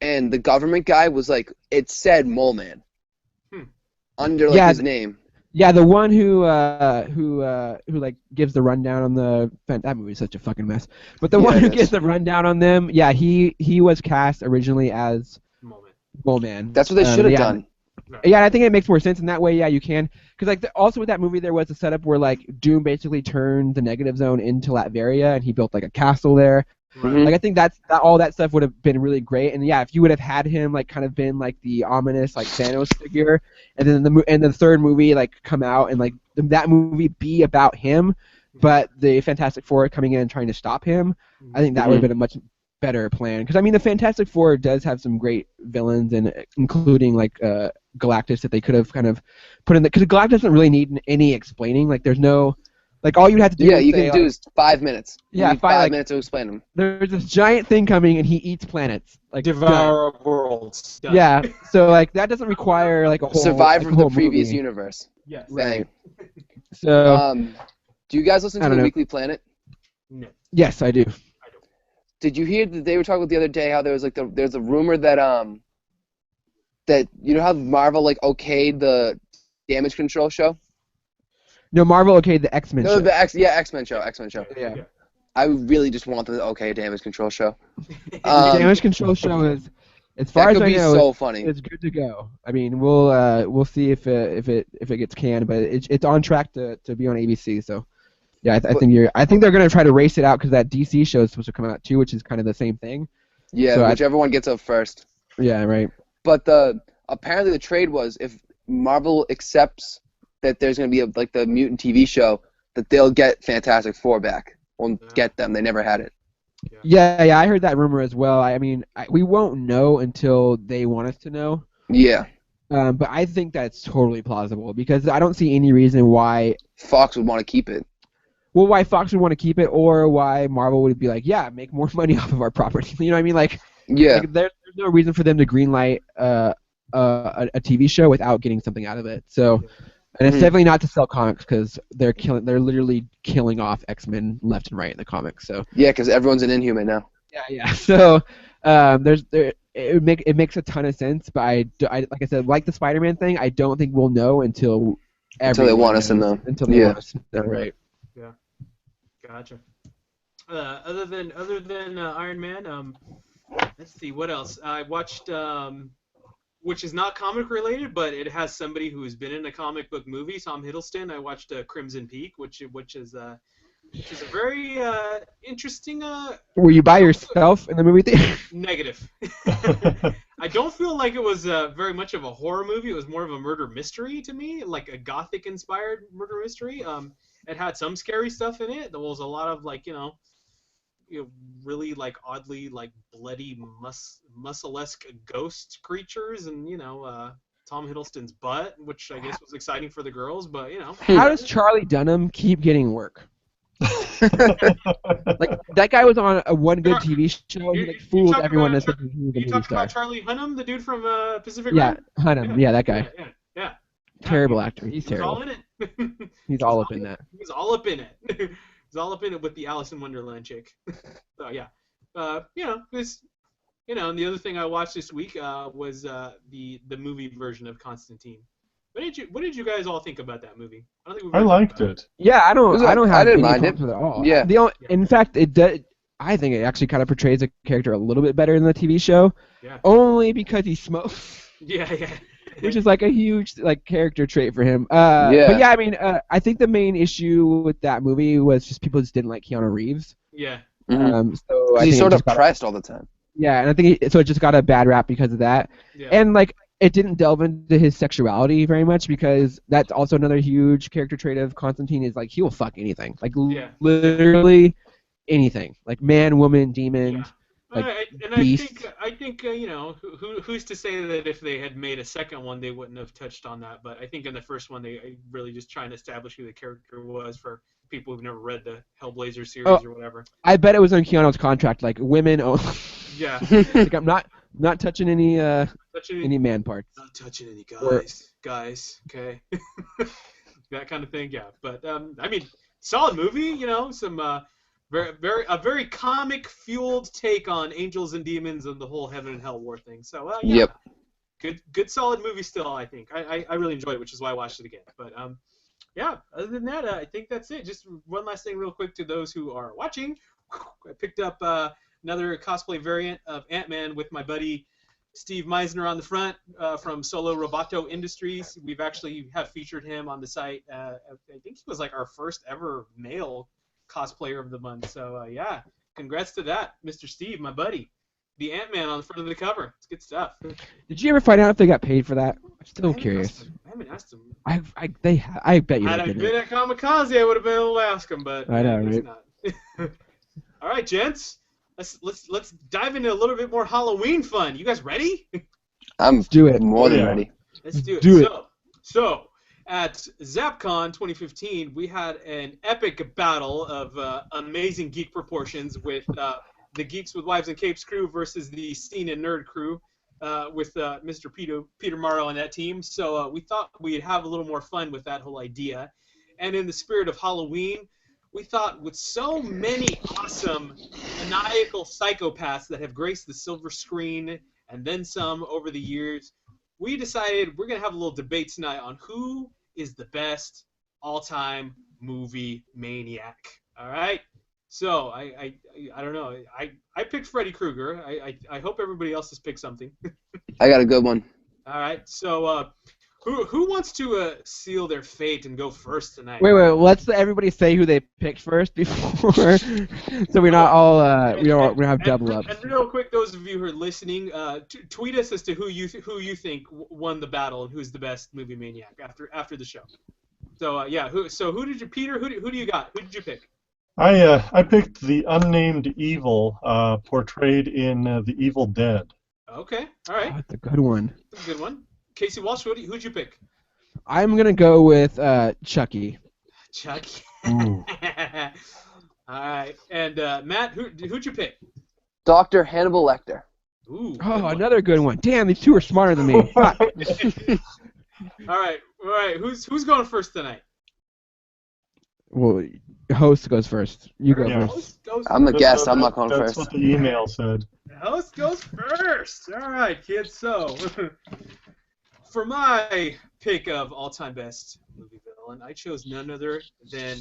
and the government guy was like, it said Mole Man Hmm. under like his name. Yeah, the one who like gives the rundown on that movie's such a fucking mess. But the one who gives the rundown on them, yeah, he was cast originally as Mole Man. That's what they should have done. Yeah, I think it makes more sense in that way. Yeah, you can, because like also with that movie there was a setup where like Doom basically turned the negative zone into Latveria, and he built like a castle there. Mhm. Like I think all that stuff would have been really great, and yeah, if you would have had him like kind of been like the ominous like Thanos figure, and then the third movie like come out and like that movie be about him, but the Fantastic Four coming in and trying to stop him, I think that would have been a much better plan. Because I mean, the Fantastic Four does have some great villains, and including like Galactus that they could have kind of put in. Because Galactus doesn't really need any explaining. Like there's no. Like all you have to do. Yeah, you can do is 5 minutes. Yeah, 5 minutes to explain them. There's this giant thing coming, and he eats planets. Like Devour worlds. Done. Yeah, so like that doesn't require like a whole Survivor like, of a the whole previous movie. universe. Yes. Bang. So do you guys listen I to don't the know. Weekly Planet? No. Yes, I do. Did you hear that they were talking about the other day how there was like there's a rumor that that you know how Marvel like okayed the Damage Control show? No, Marvel okayed the X-Men No, show. the X-Men show. Yeah. I really just want the okay Damage Control show. The Damage Control show is, as far that as could I be know, so funny. it's good to go. I mean, we'll see if it gets canned, but it's on track to be on ABC. So yeah, I think they're gonna try to race it out because that DC show is supposed to come out too, which is kind of the same thing. Yeah, so whichever one gets up first. Yeah, right. But apparently the trade was if Marvel accepts that there's going to be like the mutant TV show, that they'll get Fantastic Four back. Won't get them. They never had it. Yeah, I heard that rumor as well. I mean, we won't know until they want us to know. Yeah. But I think that's totally plausible because I don't see any reason why Fox would want to keep it. Well, why Fox would want to keep it, or why Marvel would be like, yeah, make more money off of our property. You know what I mean? Like, yeah. Like, there's no reason for them to greenlight a TV show without getting something out of it. So. And it's definitely not to sell comics because they're literally killing off X-Men left and right in the comics. So yeah, because everyone's an Inhuman now. Yeah. So it makes a ton of sense, but I like I said, like the Spider-Man thing, I don't think we'll know until they want us to know. Until they want us to know, right? Yeah. Gotcha. Other than Iron Man, let's see what else. I watched. Which is not comic related, but it has somebody who has been in a comic book movie, Tom Hiddleston. I watched Crimson Peak, which is a very interesting. Were you by yourself in the movie theater? Negative. I don't feel like it was very much of a horror movie. It was more of a murder mystery to me, like a gothic-inspired murder mystery. It had some scary stuff in it. There was a lot of really like oddly like bloody muscle-esque ghost creatures, and Tom Hiddleston's butt, which I guess was exciting for the girls, but How does Charlie Dunham keep getting work? Like that guy was on a one good TV show. He like fooled everyone into thinking he was a movie talking star. about Charlie Hunnam, the dude from Pacific Yeah, Rim? Hunnam. Yeah, that guy. Yeah. Terrible actor. He's He's all terrible. in it. He's all up in that. He's all up in it. He's all up in it with the Alice in Wonderland chick. So yeah, this, and the other thing I watched this week was the movie version of Constantine. What did you guys all think about that movie? I don't think I liked it. Yeah, I don't have I didn't any mind it. problems with it at all. Yeah. In fact, it does. I think it actually kind of portrays the character a little bit better than the TV show. Yeah. Only because he smokes. Yeah. Which is like a huge like character trait for him. Yeah. But yeah, I mean, I think the main issue with that movie was just people just didn't like Keanu Reeves. Yeah. So I he's think sort it of just got pressed all the time. Yeah, and I think so it just got a bad rap because of that. Yeah. And like it didn't delve into his sexuality very much because that's also another huge character trait of Constantine is like he will fuck anything. Like literally anything. Like man, woman, demon. Yeah. Like I think who's to say that if they had made a second one they wouldn't have touched on that, but I think in the first one they really just trying to establish who the character was for people who've never read the Hellblazer series or whatever. I bet it was on Keanu's contract, like women only. Yeah. Like I'm not touching any man parts. Not touching any guys, okay. That kind of thing, yeah. But I mean, solid movie, some a very comic fueled take on angels and demons and the whole heaven and hell war thing. So Yep. good solid movie still. I think I really enjoyed it, which is why I watched it again. But yeah, other than that, I think that's it. Just one last thing, real quick, to those who are watching. I picked up another cosplay variant of Ant-Man with my buddy Steve Meisner on the front from Solo Roboto Industries. We've actually have featured him on the site. I think he was like our first ever male cosplayer of the month. So yeah, congrats to that, Mr. Steve, my buddy. The Ant-Man on the front of the cover. It's good stuff. Did you ever find out if they got paid for that? I'm still curious. I haven't asked him. I bet you Had they I did been it. at Kamikaze, I would have been able to ask him, but I know, he's right? not. All right, gents. Let's dive into a little bit more Halloween fun. You guys ready? I'm do it. more than Yeah. ready. Let's do it. Do it. So at ZapCon 2015, we had an epic battle of amazing geek proportions with the Geeks with Wives and Capes crew versus the Scene and Nerd crew with Mr. Peter Morrow and that team. So we thought we'd have a little more fun with that whole idea. And in the spirit of Halloween, we thought with so many awesome maniacal psychopaths that have graced the silver screen and then some over the years, we decided we're going to have a little debate tonight on who is the best all-time movie maniac. All right? So, I don't know. I picked Freddy Krueger. I hope everybody else has picked something. I got a good one. All right. So, who wants to seal their fate and go first tonight? Wait. Let's everybody say who they picked first before, so we're not all we don't have double ups. And real quick, those of you who are listening, tweet us as to who you think won the battle and who's the best movie maniac after the show. So yeah, who did you, Peter? Who do you got? Who did you pick? I picked the Unnamed Evil portrayed in The Evil Dead. Okay, all right, That's a good one. that's a good one. Casey Walsh, who'd you pick? I'm gonna go with Chucky. Chuck. Ooh. All right, and Matt, who'd you pick? Dr. Hannibal Lecter. Ooh. good Oh, one. another good one. Damn, these two are smarter than me. Fuck. All right. Who's going first tonight? Well, host goes first. You go Yeah. first. Goes I'm the first. guest. I'm not going That's first. what the email said. The host goes first. All right, kids. So, for my pick of all-time best movie villain, I chose none other than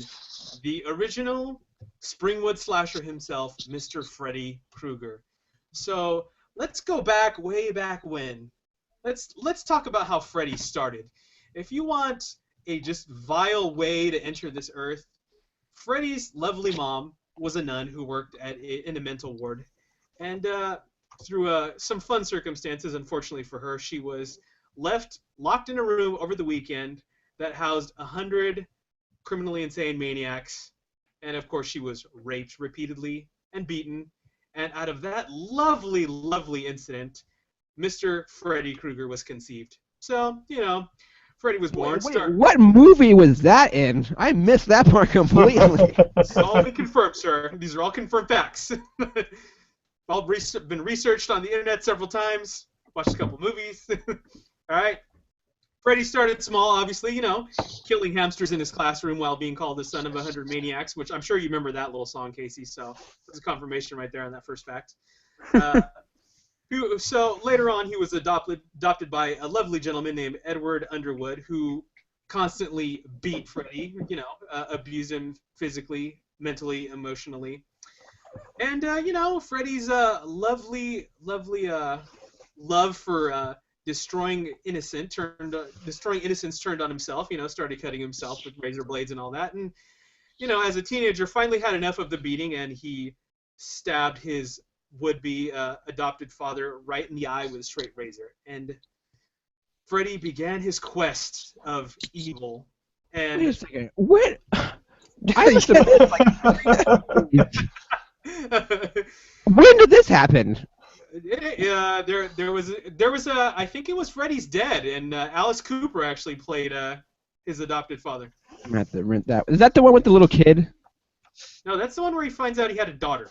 the original Springwood slasher himself, Mr. Freddy Krueger. So let's go back, way back when. Let's talk about how Freddy started. If you want a just vile way to enter this earth, Freddy's lovely mom was a nun who worked in a mental ward, and through some fun circumstances, unfortunately for her, she was locked in a room over the weekend that housed 100 criminally insane maniacs, and of course she was raped repeatedly and beaten, and out of that lovely, lovely incident, Mr. Freddy Krueger was conceived. So, Freddy was born. Wait, what movie was that in? I missed that part completely. It's all been confirmed, sir. These are all confirmed facts. All been researched on the internet several times. Watched a couple movies. All right. Freddy started small, obviously, killing hamsters in his classroom while being called the son of 100 maniacs, which I'm sure you remember that little song, Casey. So there's a confirmation right there on that first fact. So later on, he was adopted by a lovely gentleman named Edward Underwood, who constantly beat Freddy, abused him physically, mentally, emotionally. And, Freddy's lovely love for destroying innocence turned on himself, started cutting himself with razor blades and all that. And, as a teenager, finally had enough of the beating, and he stabbed his would-be adopted father right in the eye with a straight razor. And Freddy began his quest of evil. And Wait a second. What? I must have missed, when did this happen? there was a I think it was Freddy's Dead, and Alice Cooper actually played his adopted father. I'm gonna have to rent that. Is that the one with the little kid? No, that's the one where he finds out he had a daughter.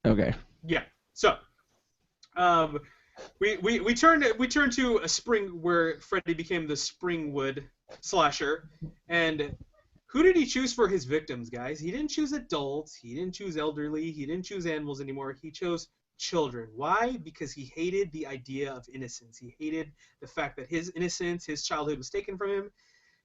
Okay. Yeah. So, we turned to a spring where Freddy became the Springwood slasher, and Who did he choose for his victims, guys? He didn't choose adults. He didn't choose elderly. He didn't choose animals anymore. He chose children. Why? Because he hated the idea of innocence. He hated the fact that his innocence, his childhood was taken from him.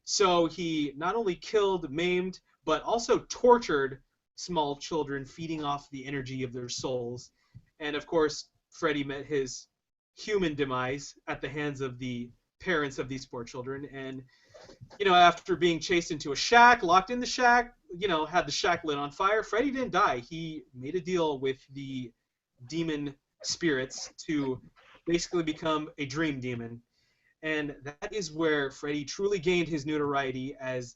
So he not only killed, maimed, but also tortured small children, feeding off the energy of their souls. And of course, Freddy met his human demise at the hands of the parents of these poor children. And, you know, after being chased into a shack, locked in the shack, you know, had the shack lit on fire, Freddy didn't die. He made a deal with the demon spirits to basically become a dream demon. And that is where Freddy truly gained his notoriety as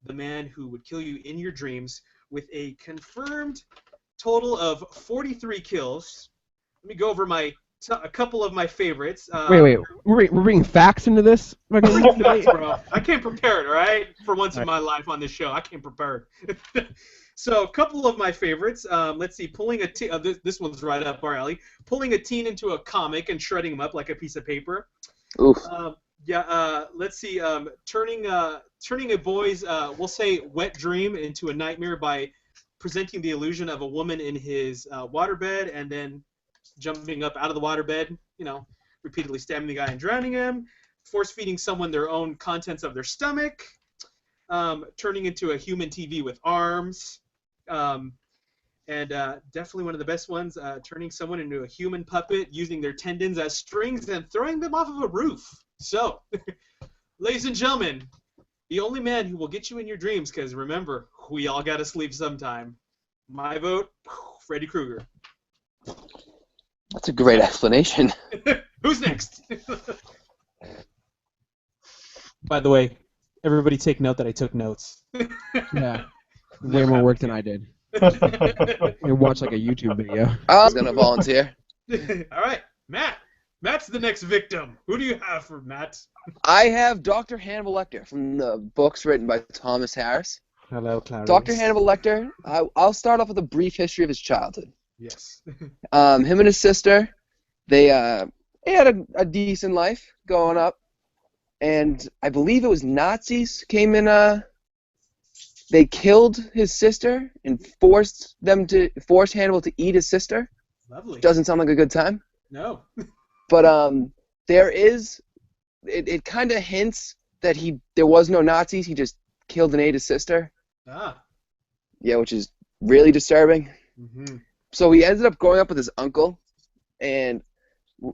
the man who would kill you in your dreams, with a confirmed total of 43 kills. Let me go over a couple of my favorites. Wait. We're bringing facts into this? Bro, I came prepared, all right? For once in my life on this show, I came prepared. So, a couple of my favorites. Let's see. Pulling a this one's right up our alley. Pulling a teen into a comic and shredding him up like a piece of paper. Oof. Let's see. Turning a boy's, we'll say, wet dream into a nightmare by presenting the illusion of a woman in his waterbed and then jumping up out of the waterbed, you know, repeatedly stabbing the guy and drowning him. Force-feeding someone their own contents of their stomach. Turning into a human TV with arms. And definitely one of the best ones, turning someone into a human puppet, using their tendons as strings and throwing them off of a roof. So, ladies and gentlemen, the only man who will get you in your dreams, because remember, we all gotta sleep sometime. My vote, Freddy Krueger. That's a great explanation. Who's next? By the way, everybody take note that I took notes. Yeah. Way more work than I did. You watch like a YouTube video. I was gonna volunteer. All right, Matt. Matt's the next victim. Who do you have for Matt? I have Dr. Hannibal Lecter from the books written by Thomas Harris. Hello, Clarice. Dr. Hannibal Lecter, I'll start off with a brief history of his childhood. Yes. Him and his sister, they had a decent life growing up, and I believe it was Nazis came in. They killed his sister and forced Hannibal to eat his sister. Lovely. Doesn't sound like a good time. No. But there is, it kind of hints that there was no Nazis. He just killed and ate his sister. Ah. Yeah, which is really disturbing. Mm-hmm. So he ended up growing up with his uncle, and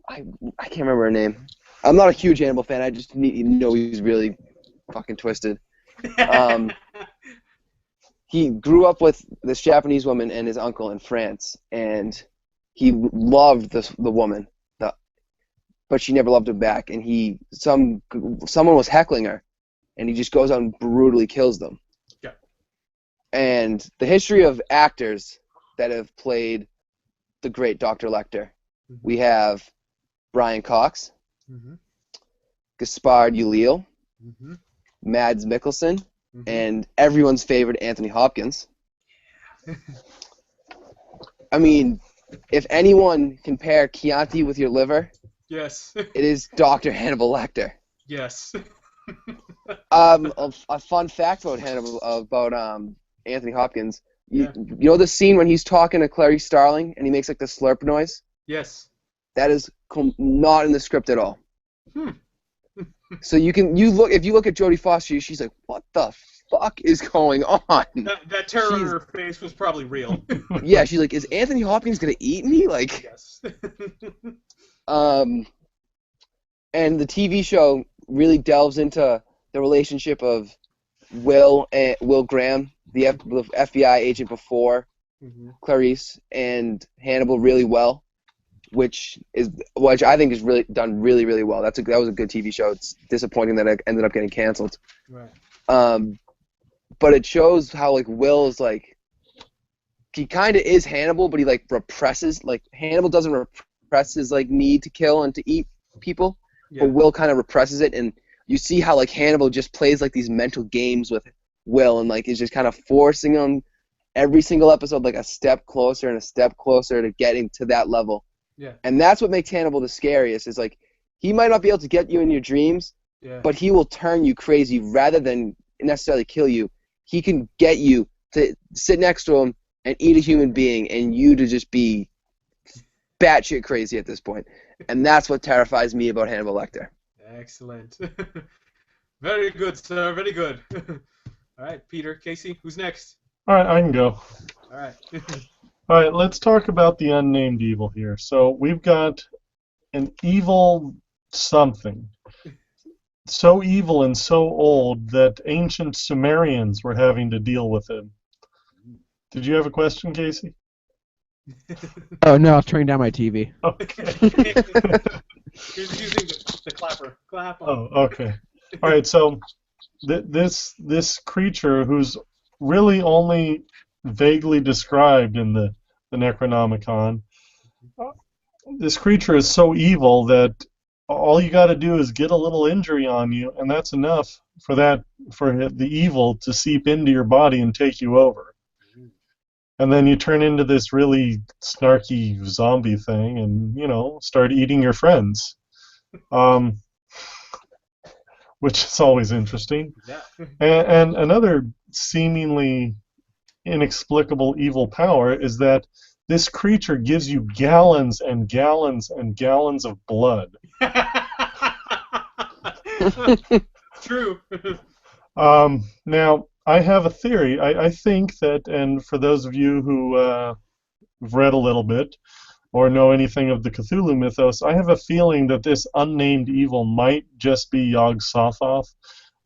I can't remember her name. I'm not a huge Hannibal fan. I just know he's really fucking twisted. He grew up with this Japanese woman and his uncle in France, and he loved the woman, but she never loved him back. And someone was heckling her, and he just goes out and brutally kills them. Yeah. And the history of actors that have played the great Dr. Lecter, we have Brian Cox, Gaspard Ulliel, Mads Mikkelsen, and everyone's favorite Anthony Hopkins. I mean, if anyone can pair Chianti with your liver, yes. it is Dr. Hannibal Lecter. Yes. A fun fact about Anthony Hopkins. You know the scene when he's talking to Clarice Starling and he makes like the slurp noise? Yes. That is not in the script at all. So if you look at Jodie Foster, she's like, what the fuck is going on? That terror on her face was probably real. Yeah, she's like, is Anthony Hopkins gonna eat me? Like, yes. And the TV show really delves into the relationship of Will Graham, the FBI agent before Clarice, and Hannibal really well, which I think is really done really, really well. That was a good TV show. It's disappointing that it ended up getting canceled. Right. But it shows how like Will is like, he kind of is Hannibal, but he like represses. Like Hannibal doesn't repress his like need to kill and to eat people, but Will kind of represses it, and you see how like Hannibal just plays like these mental games with Will, and like is just kind of forcing him every single episode like a step closer and a step closer to getting to that level. Yeah. And that's what makes Hannibal the scariest. Is like he might not be able to get you in your dreams, but he will turn you crazy rather than necessarily kill you. he can get you to sit next to him and eat a human being, and you to just be batshit crazy at this point. And that's what terrifies me about Hannibal Lecter. Excellent. Very good, sir. Very good. All right, Peter, Casey, who's next? All right, I can go. All right. All right, let's talk about the unnamed evil here. So we've got an evil something. So evil and so old that ancient Sumerians were having to deal with it. Did you have a question, Casey? Oh no, I was turning down my TV. Okay. He's using the clapper. Clap on. Oh, okay. All right, so this creature who's really only vaguely described in the Necronomicon, this creature is so evil that all you got to do is get a little injury on you, and that's enough for the evil to seep into your body and take you over. And then you turn into this really snarky zombie thing and, start eating your friends. Which is always interesting. Yeah. And another seemingly inexplicable evil power is that this creature gives you gallons and gallons and gallons of blood. True. Now, I have a theory. I think that, and for those of you who have read a little bit or know anything of the Cthulhu mythos, I have a feeling that this unnamed evil might just be Yog-Sothoth,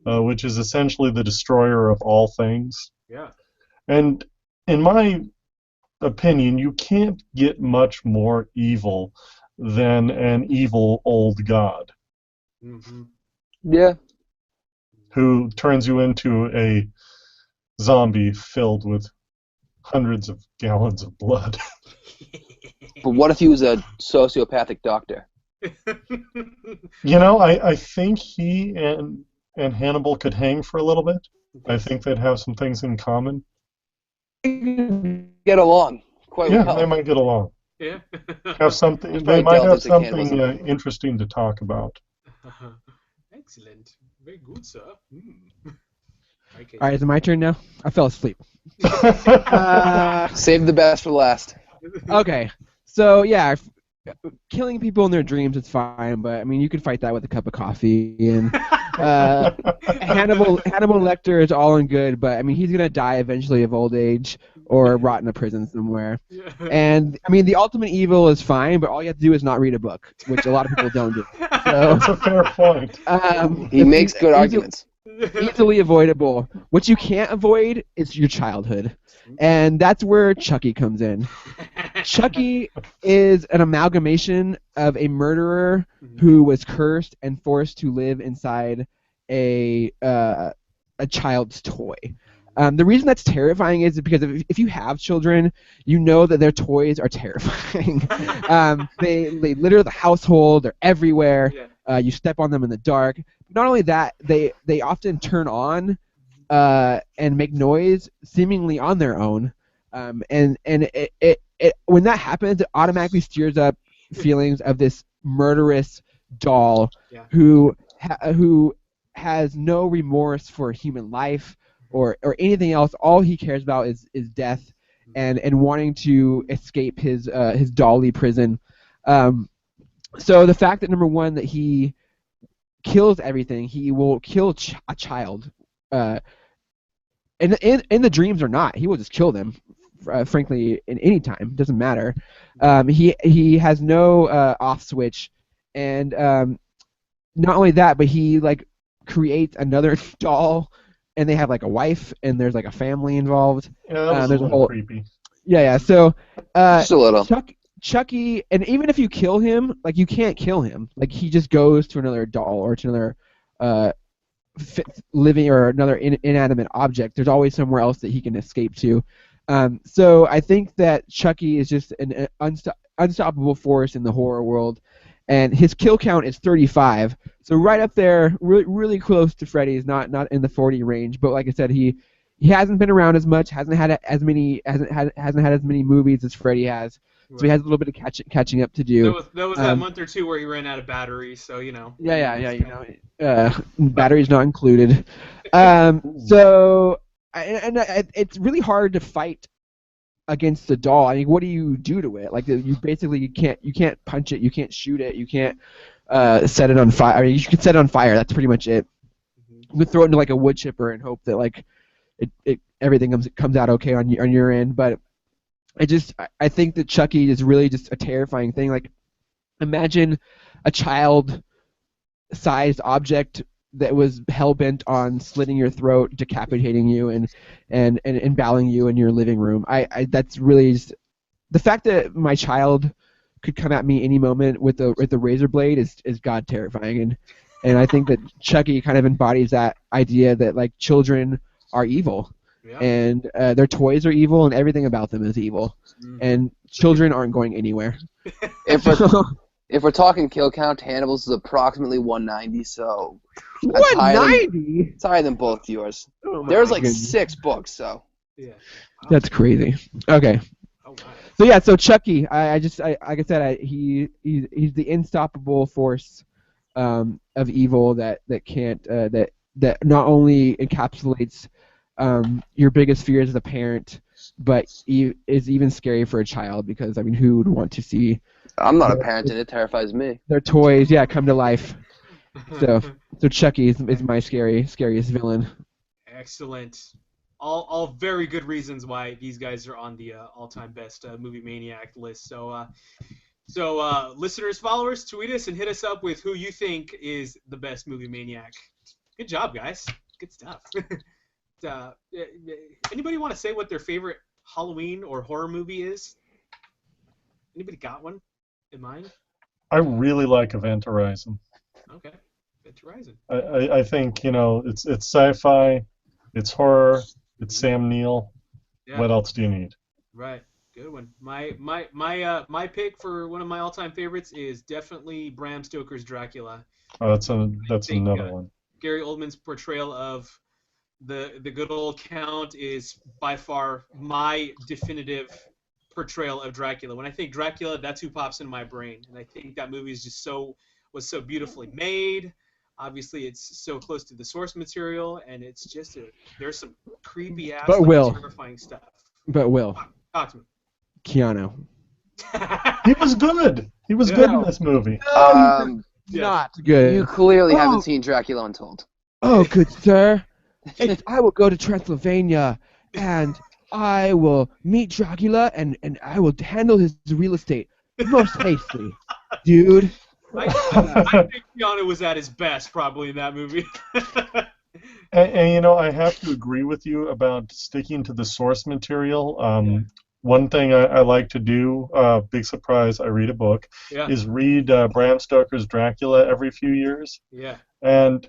which is essentially the destroyer of all things. Yeah. And in my opinion, you can't get much more evil than an evil old god. Mm-hmm. Yeah. Who turns you into a zombie filled with hundreds of gallons of blood. But what if he was a sociopathic doctor? I think he and Hannibal could hang for a little bit. I think they'd have some things in common. Get along quite well. Yeah, they might get along. Yeah. Have something. It's They probably might have deltas and something cannibals. interesting to talk about. Excellent. Very good, sir. Okay. All right, is it my turn now? I fell asleep. Save the best for last. Okay, so yeah, killing people in their dreams is fine, but I mean you could fight that with a cup of coffee. And Hannibal Lecter is all in good, but I mean he's gonna die eventually of old age or rot in a prison somewhere. Yeah. And I mean the ultimate evil is fine, but all you have to do is not read a book, which a lot of people don't do. So That's a fair point. He makes good arguments. easily avoidable. What you can't avoid is your childhood. And that's where Chucky comes in. Chucky is an amalgamation of a murderer who was cursed and forced to live inside a child's toy. The reason that's terrifying is because if you have children, you know that their toys are terrifying. They litter the household. They're everywhere. Yeah. You step on them in the dark. Not only that, they often turn on and make noise seemingly on their own. And it when that happens, it automatically steers up feelings of this murderous doll who has no remorse for human life or anything else. All he cares about is death and wanting to escape his dolly prison. So the fact that number one that he kills everything, he will kill a child. In the dreams or not, he will just kill them. Frankly, in any time, doesn't matter. He has no off switch, and not only that, but he creates another doll, and they have a wife, and there's a family involved. Yeah, that was there's a little creepy. Yeah. So Just a little. Chucky, and even if you kill him, you can't kill him. He just goes to another doll or to another living or another inanimate object. There's always somewhere else that he can escape to. So I think that Chucky is just an unstoppable force in the horror world, and his kill count is 35. So right up there, really close to Freddy's, not in the 40 range. But like I said, he hasn't been around as much, hasn't had as many movies as Freddy has. So he has a little bit of catching up to do. That was that month or two where he ran out of batteries, so Yeah. Batteries not included. So it's really hard to fight against the doll. I mean, what do you do to it? Like, you basically you can't punch it, you can't shoot it, you can't set it on fire. I mean, you can set it on fire. That's pretty much it. You can throw it into like a wood chipper and hope that like everything comes out okay on your end. But I think that Chucky is really just a terrifying thing. Like, imagine a child-sized object that was hell-bent on slitting your throat, decapitating you, and embalming you in your living room. That's really just, the fact that my child could come at me any moment with a razor blade is god terrifying, and I think that Chucky kind of embodies that idea that like children are evil, and their toys are evil, and everything about them is evil, and children aren't going anywhere. If we're talking kill count, Hannibal's is approximately 190, so 190? It's higher than both yours. Oh There's like goodness. 6 books, so. Yeah. Wow. That's crazy. Okay. Oh, wow. So yeah, so Chucky, like I said, he's the unstoppable force of evil that can't that not only encapsulates your biggest fears as a parent, but is even scary for a child, because I mean, who would want to see I'm not a parent, and it terrifies me. their toys come to life? So Chucky is my scariest villain. Excellent. All very good reasons why these guys are on the all-time best movie maniac list. So listeners, followers, tweet us and hit us up with who you think is the best movie maniac. Good job, guys. Good stuff. Anybody want to say what their favorite Halloween or horror movie is? Anybody got one in mind? I really like Event Horizon. Okay, Event Horizon. I think it's sci-fi, it's horror, it's Sam Neill. Yeah. What else do you need? Right, good one. My pick for one of my all-time favorites is definitely Bram Stoker's Dracula. Oh, that's another one. Gary Oldman's portrayal of the good old Count is by far my definitive portrayal of Dracula. When I think Dracula, that's who pops into my brain, and I think that movie is just was so beautifully made. Obviously, it's so close to the source material, and it's just there's some creepy ass, terrifying stuff. But Will, talk to me. Keanu. He was good. He was good in this movie. Not good. You clearly haven't seen Dracula Untold. Oh, good sir. I will go to Transylvania, and I will meet Dracula, and I will handle his real estate most hastily, dude. I think Keanu was at his best probably in that movie. And I have to agree with you about sticking to the source material. One thing I like to do, big surprise, I read a book, is read Bram Stoker's Dracula every few years. Yeah. And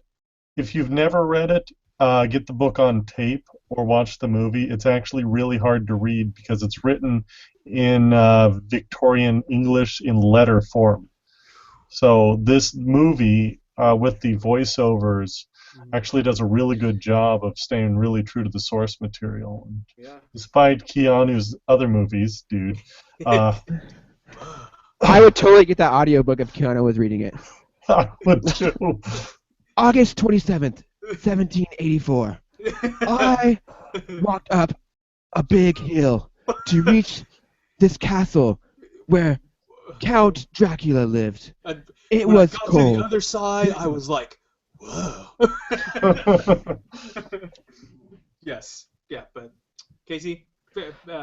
if you've never read it, get the book on tape or watch the movie. It's actually really hard to read because it's written in Victorian English in letter form. So this movie, with the voiceovers, actually does a really good job of staying really true to the source material. And despite Keanu's other movies, dude. I would totally get that audiobook if Keanu was reading it. I would too. August 27th, 1784. I walked up a big hill to reach this castle where Count Dracula lived. It was cold. When I got to the other side, I was like, whoa. Yes. Yeah, but Casey,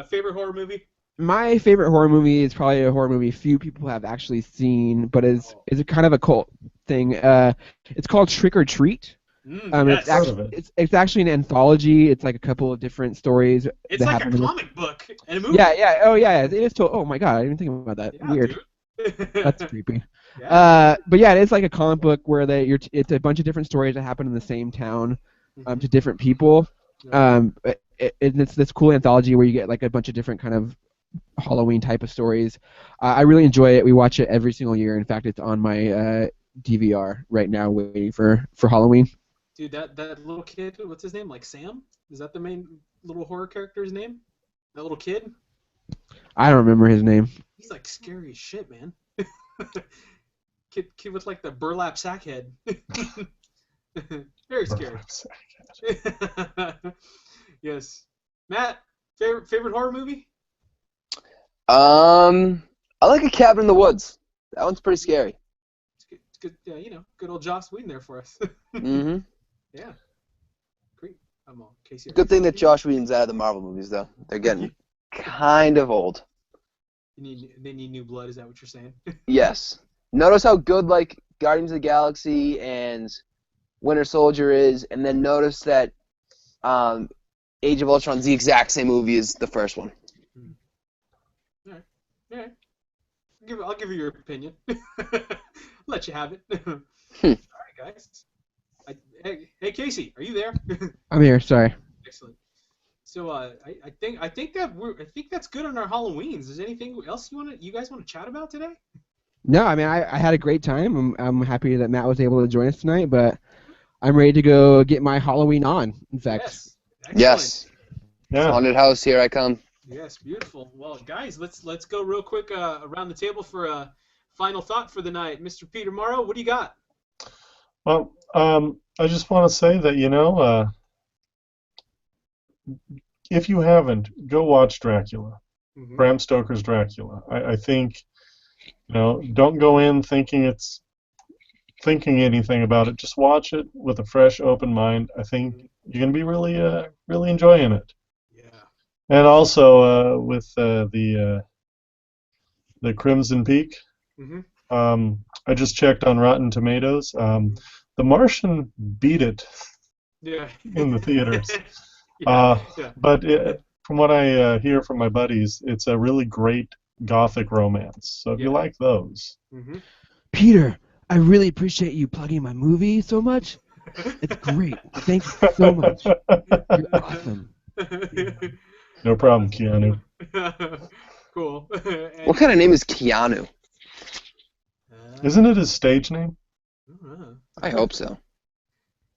favorite horror movie? My favorite horror movie is probably a horror movie few people have actually seen, but is a kind of a cult thing. It's called Trick or Treat. It's actually an anthology. It's like a couple of different stories. It's like a comic book and a movie. Yeah. Oh yeah, it is. Oh my god, I didn't think about that. Yeah, weird. That's creepy. Yeah. But yeah, it is like a comic book where it's a bunch of different stories that happen in the same town, to different people. It's this cool anthology where you get like a bunch of different kind of Halloween type of stories. I really enjoy it. We watch it every single year. In fact, it's on my DVR right now, waiting for Halloween. Dude, that little kid, what's his name? Like Sam? Is that the main little horror character's name? That little kid? I don't remember his name. He's like scary as shit, man. Kid with like the burlap sack head. Very scary. Yes. Matt, favorite horror movie? I like A Cabin in the Woods. That one's pretty scary. It's good, good old Joss Whedon there for us. Mm-hmm. Yeah. Great. I'm on Casey. Good thing that Josh Whedon's out of the Marvel movies, though. They're getting kind of old. They need new blood. Is that what you're saying? Yes. Notice how good like Guardians of the Galaxy and Winter Soldier is, and then notice that Age of Ultron's the exact same movie as the first one. All right. I'll give you your opinion. Let you have it. All right, guys. Hey, Casey, are you there? I'm here. Sorry. Excellent. So I think that's good on our Halloweens. Is there anything else you guys want to chat about today? No, I mean I had a great time. I'm happy that Matt was able to join us tonight, but I'm ready to go get my Halloween on. In fact. Yes. Yes. Yeah. Haunted house, here I come. Yes, beautiful. Well, guys, let's go real quick around the table for a final thought for the night. Mr. Peter Morrow, what do you got? Well, I just want to say that, if you haven't, go watch Dracula. Mm-hmm. Bram Stoker's Dracula. I think, don't go in thinking anything about it. Just watch it with a fresh, open mind. I think you're gonna be really enjoying it. Yeah. And also with the Crimson Peak. Mm-hmm. I just checked on Rotten Tomatoes. The Martian beat it Yeah. in the theaters. Yeah. But from what I hear from my buddies, it's a really great gothic romance. So if you like those. Mm-hmm. Peter, I really appreciate you plugging my movie so much. It's great. Thank you so much. You're awesome. No problem, Keanu. Cool. What kind of name is Keanu? Isn't it his stage name? I hope so.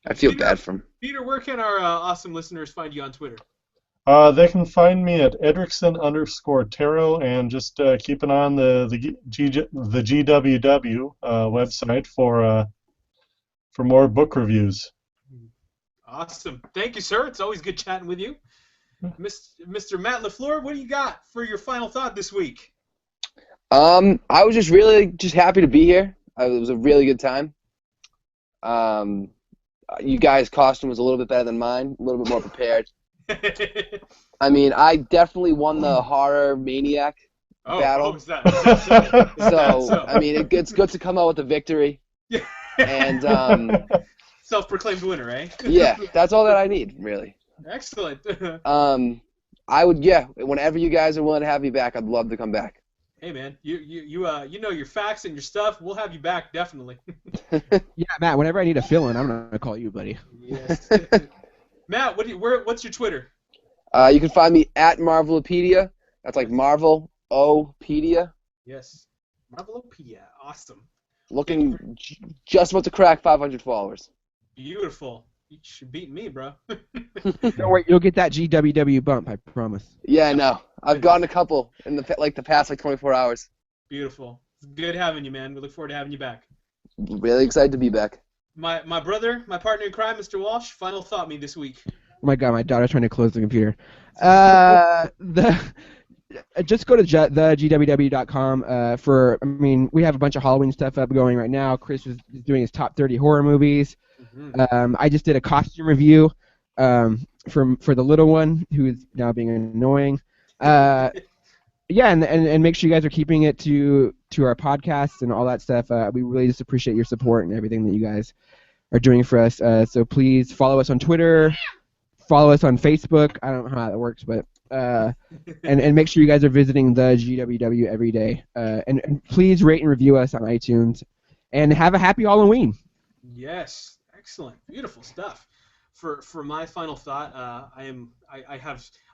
I feel bad for him. Peter, where can our awesome listeners find you on Twitter? They can find me at Edrickson_Tarot, and just keep an eye on the GWW website for more book reviews. Awesome. Thank you, sir. It's always good chatting with you. Mr. Matt LaFleur, what do you got for your final thought this week? I was just really happy to be here. It was a really good time. You guys' costume was a little bit better than mine, a little bit more prepared. I mean, I definitely won the horror maniac battle. Is that so? So, I mean, it's good to come out with a victory. Yeah. And self-proclaimed winner, eh? Yeah, that's all that I need, really. Excellent. I would, whenever you guys are willing to have me back, I'd love to come back. Hey man, you know your facts and your stuff. We'll have you back definitely. Yeah, Matt. Whenever I need a fill-in, I'm gonna call you, buddy. Yes. Matt, what's your Twitter? You can find me at Marvelopedia. That's like Marvelopedia. Yes, Marvelopedia. Awesome. Looking just about to crack 500 followers. Beautiful. You should beat me, bro. Don't worry, you'll get that GWW bump, I promise. Yeah, I know. I've gotten a couple in the past 24 hours. Beautiful. It's good having you, man. We look forward to having you back. Really excited to be back. My brother, my partner in crime, Mr. Walsh, final thought me this week. Oh my God, my daughter's trying to close the computer. Just go to thegww.com for. I mean, we have a bunch of Halloween stuff up going right now. Chris is doing his top 30 horror movies. Mm-hmm. I just did a costume review for the little one who is now being annoying. Yeah, and make sure you guys are keeping it to our podcasts and all that stuff. We really just appreciate your support and everything that you guys are doing for us. So please follow us on Twitter, follow us on Facebook. I don't know how that works, but and make sure you guys are visiting the GWW every day. And please rate and review us on iTunes. And have a happy Halloween. Yes, excellent, beautiful stuff. For my final thought, I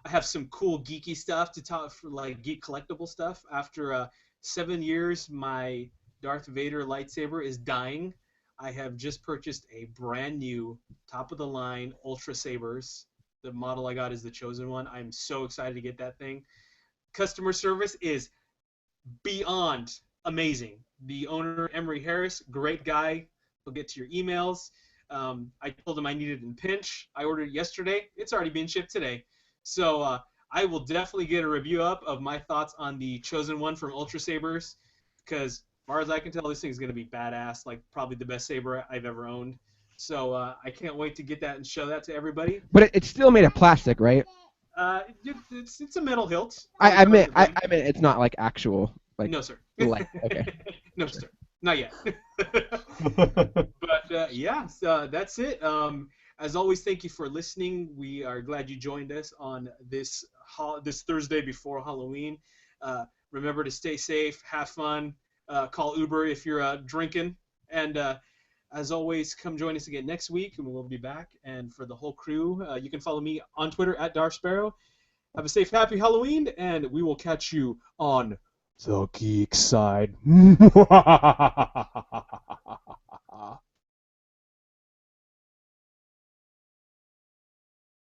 have some cool geeky stuff to talk for, like geek collectible stuff. After 7 years, my Darth Vader lightsaber is dying. I have just purchased a brand new top of the line Ultra Sabers. The model I got is the chosen one. I'm so excited to get that thing. Customer service is beyond amazing. The owner, Emery Harris, great guy. He'll get to your emails. I told him I needed it in pinch. I ordered it yesterday. It's already been shipped today. So I will definitely get a review up of my thoughts on the Chosen One from Ultra Sabers, because as far as I can tell, this thing's going to be badass, like probably the best saber I've ever owned. So I can't wait to get that and show that to everybody. But it's still made of plastic, right? It's a metal hilt. I meant it's not like actual. Like, No, sir. like, okay. No, sir. Not yet. But yeah, so that's it. As always, thank you for listening. We are glad you joined us on this Thursday before Halloween. Remember to stay safe, have fun, call Uber if you're drinking, and as always, come join us again next week, and we'll be back. And for the whole crew, you can follow me on Twitter at Darth Sparrow. Have a safe, happy Halloween, and we will catch you on the Geek Side.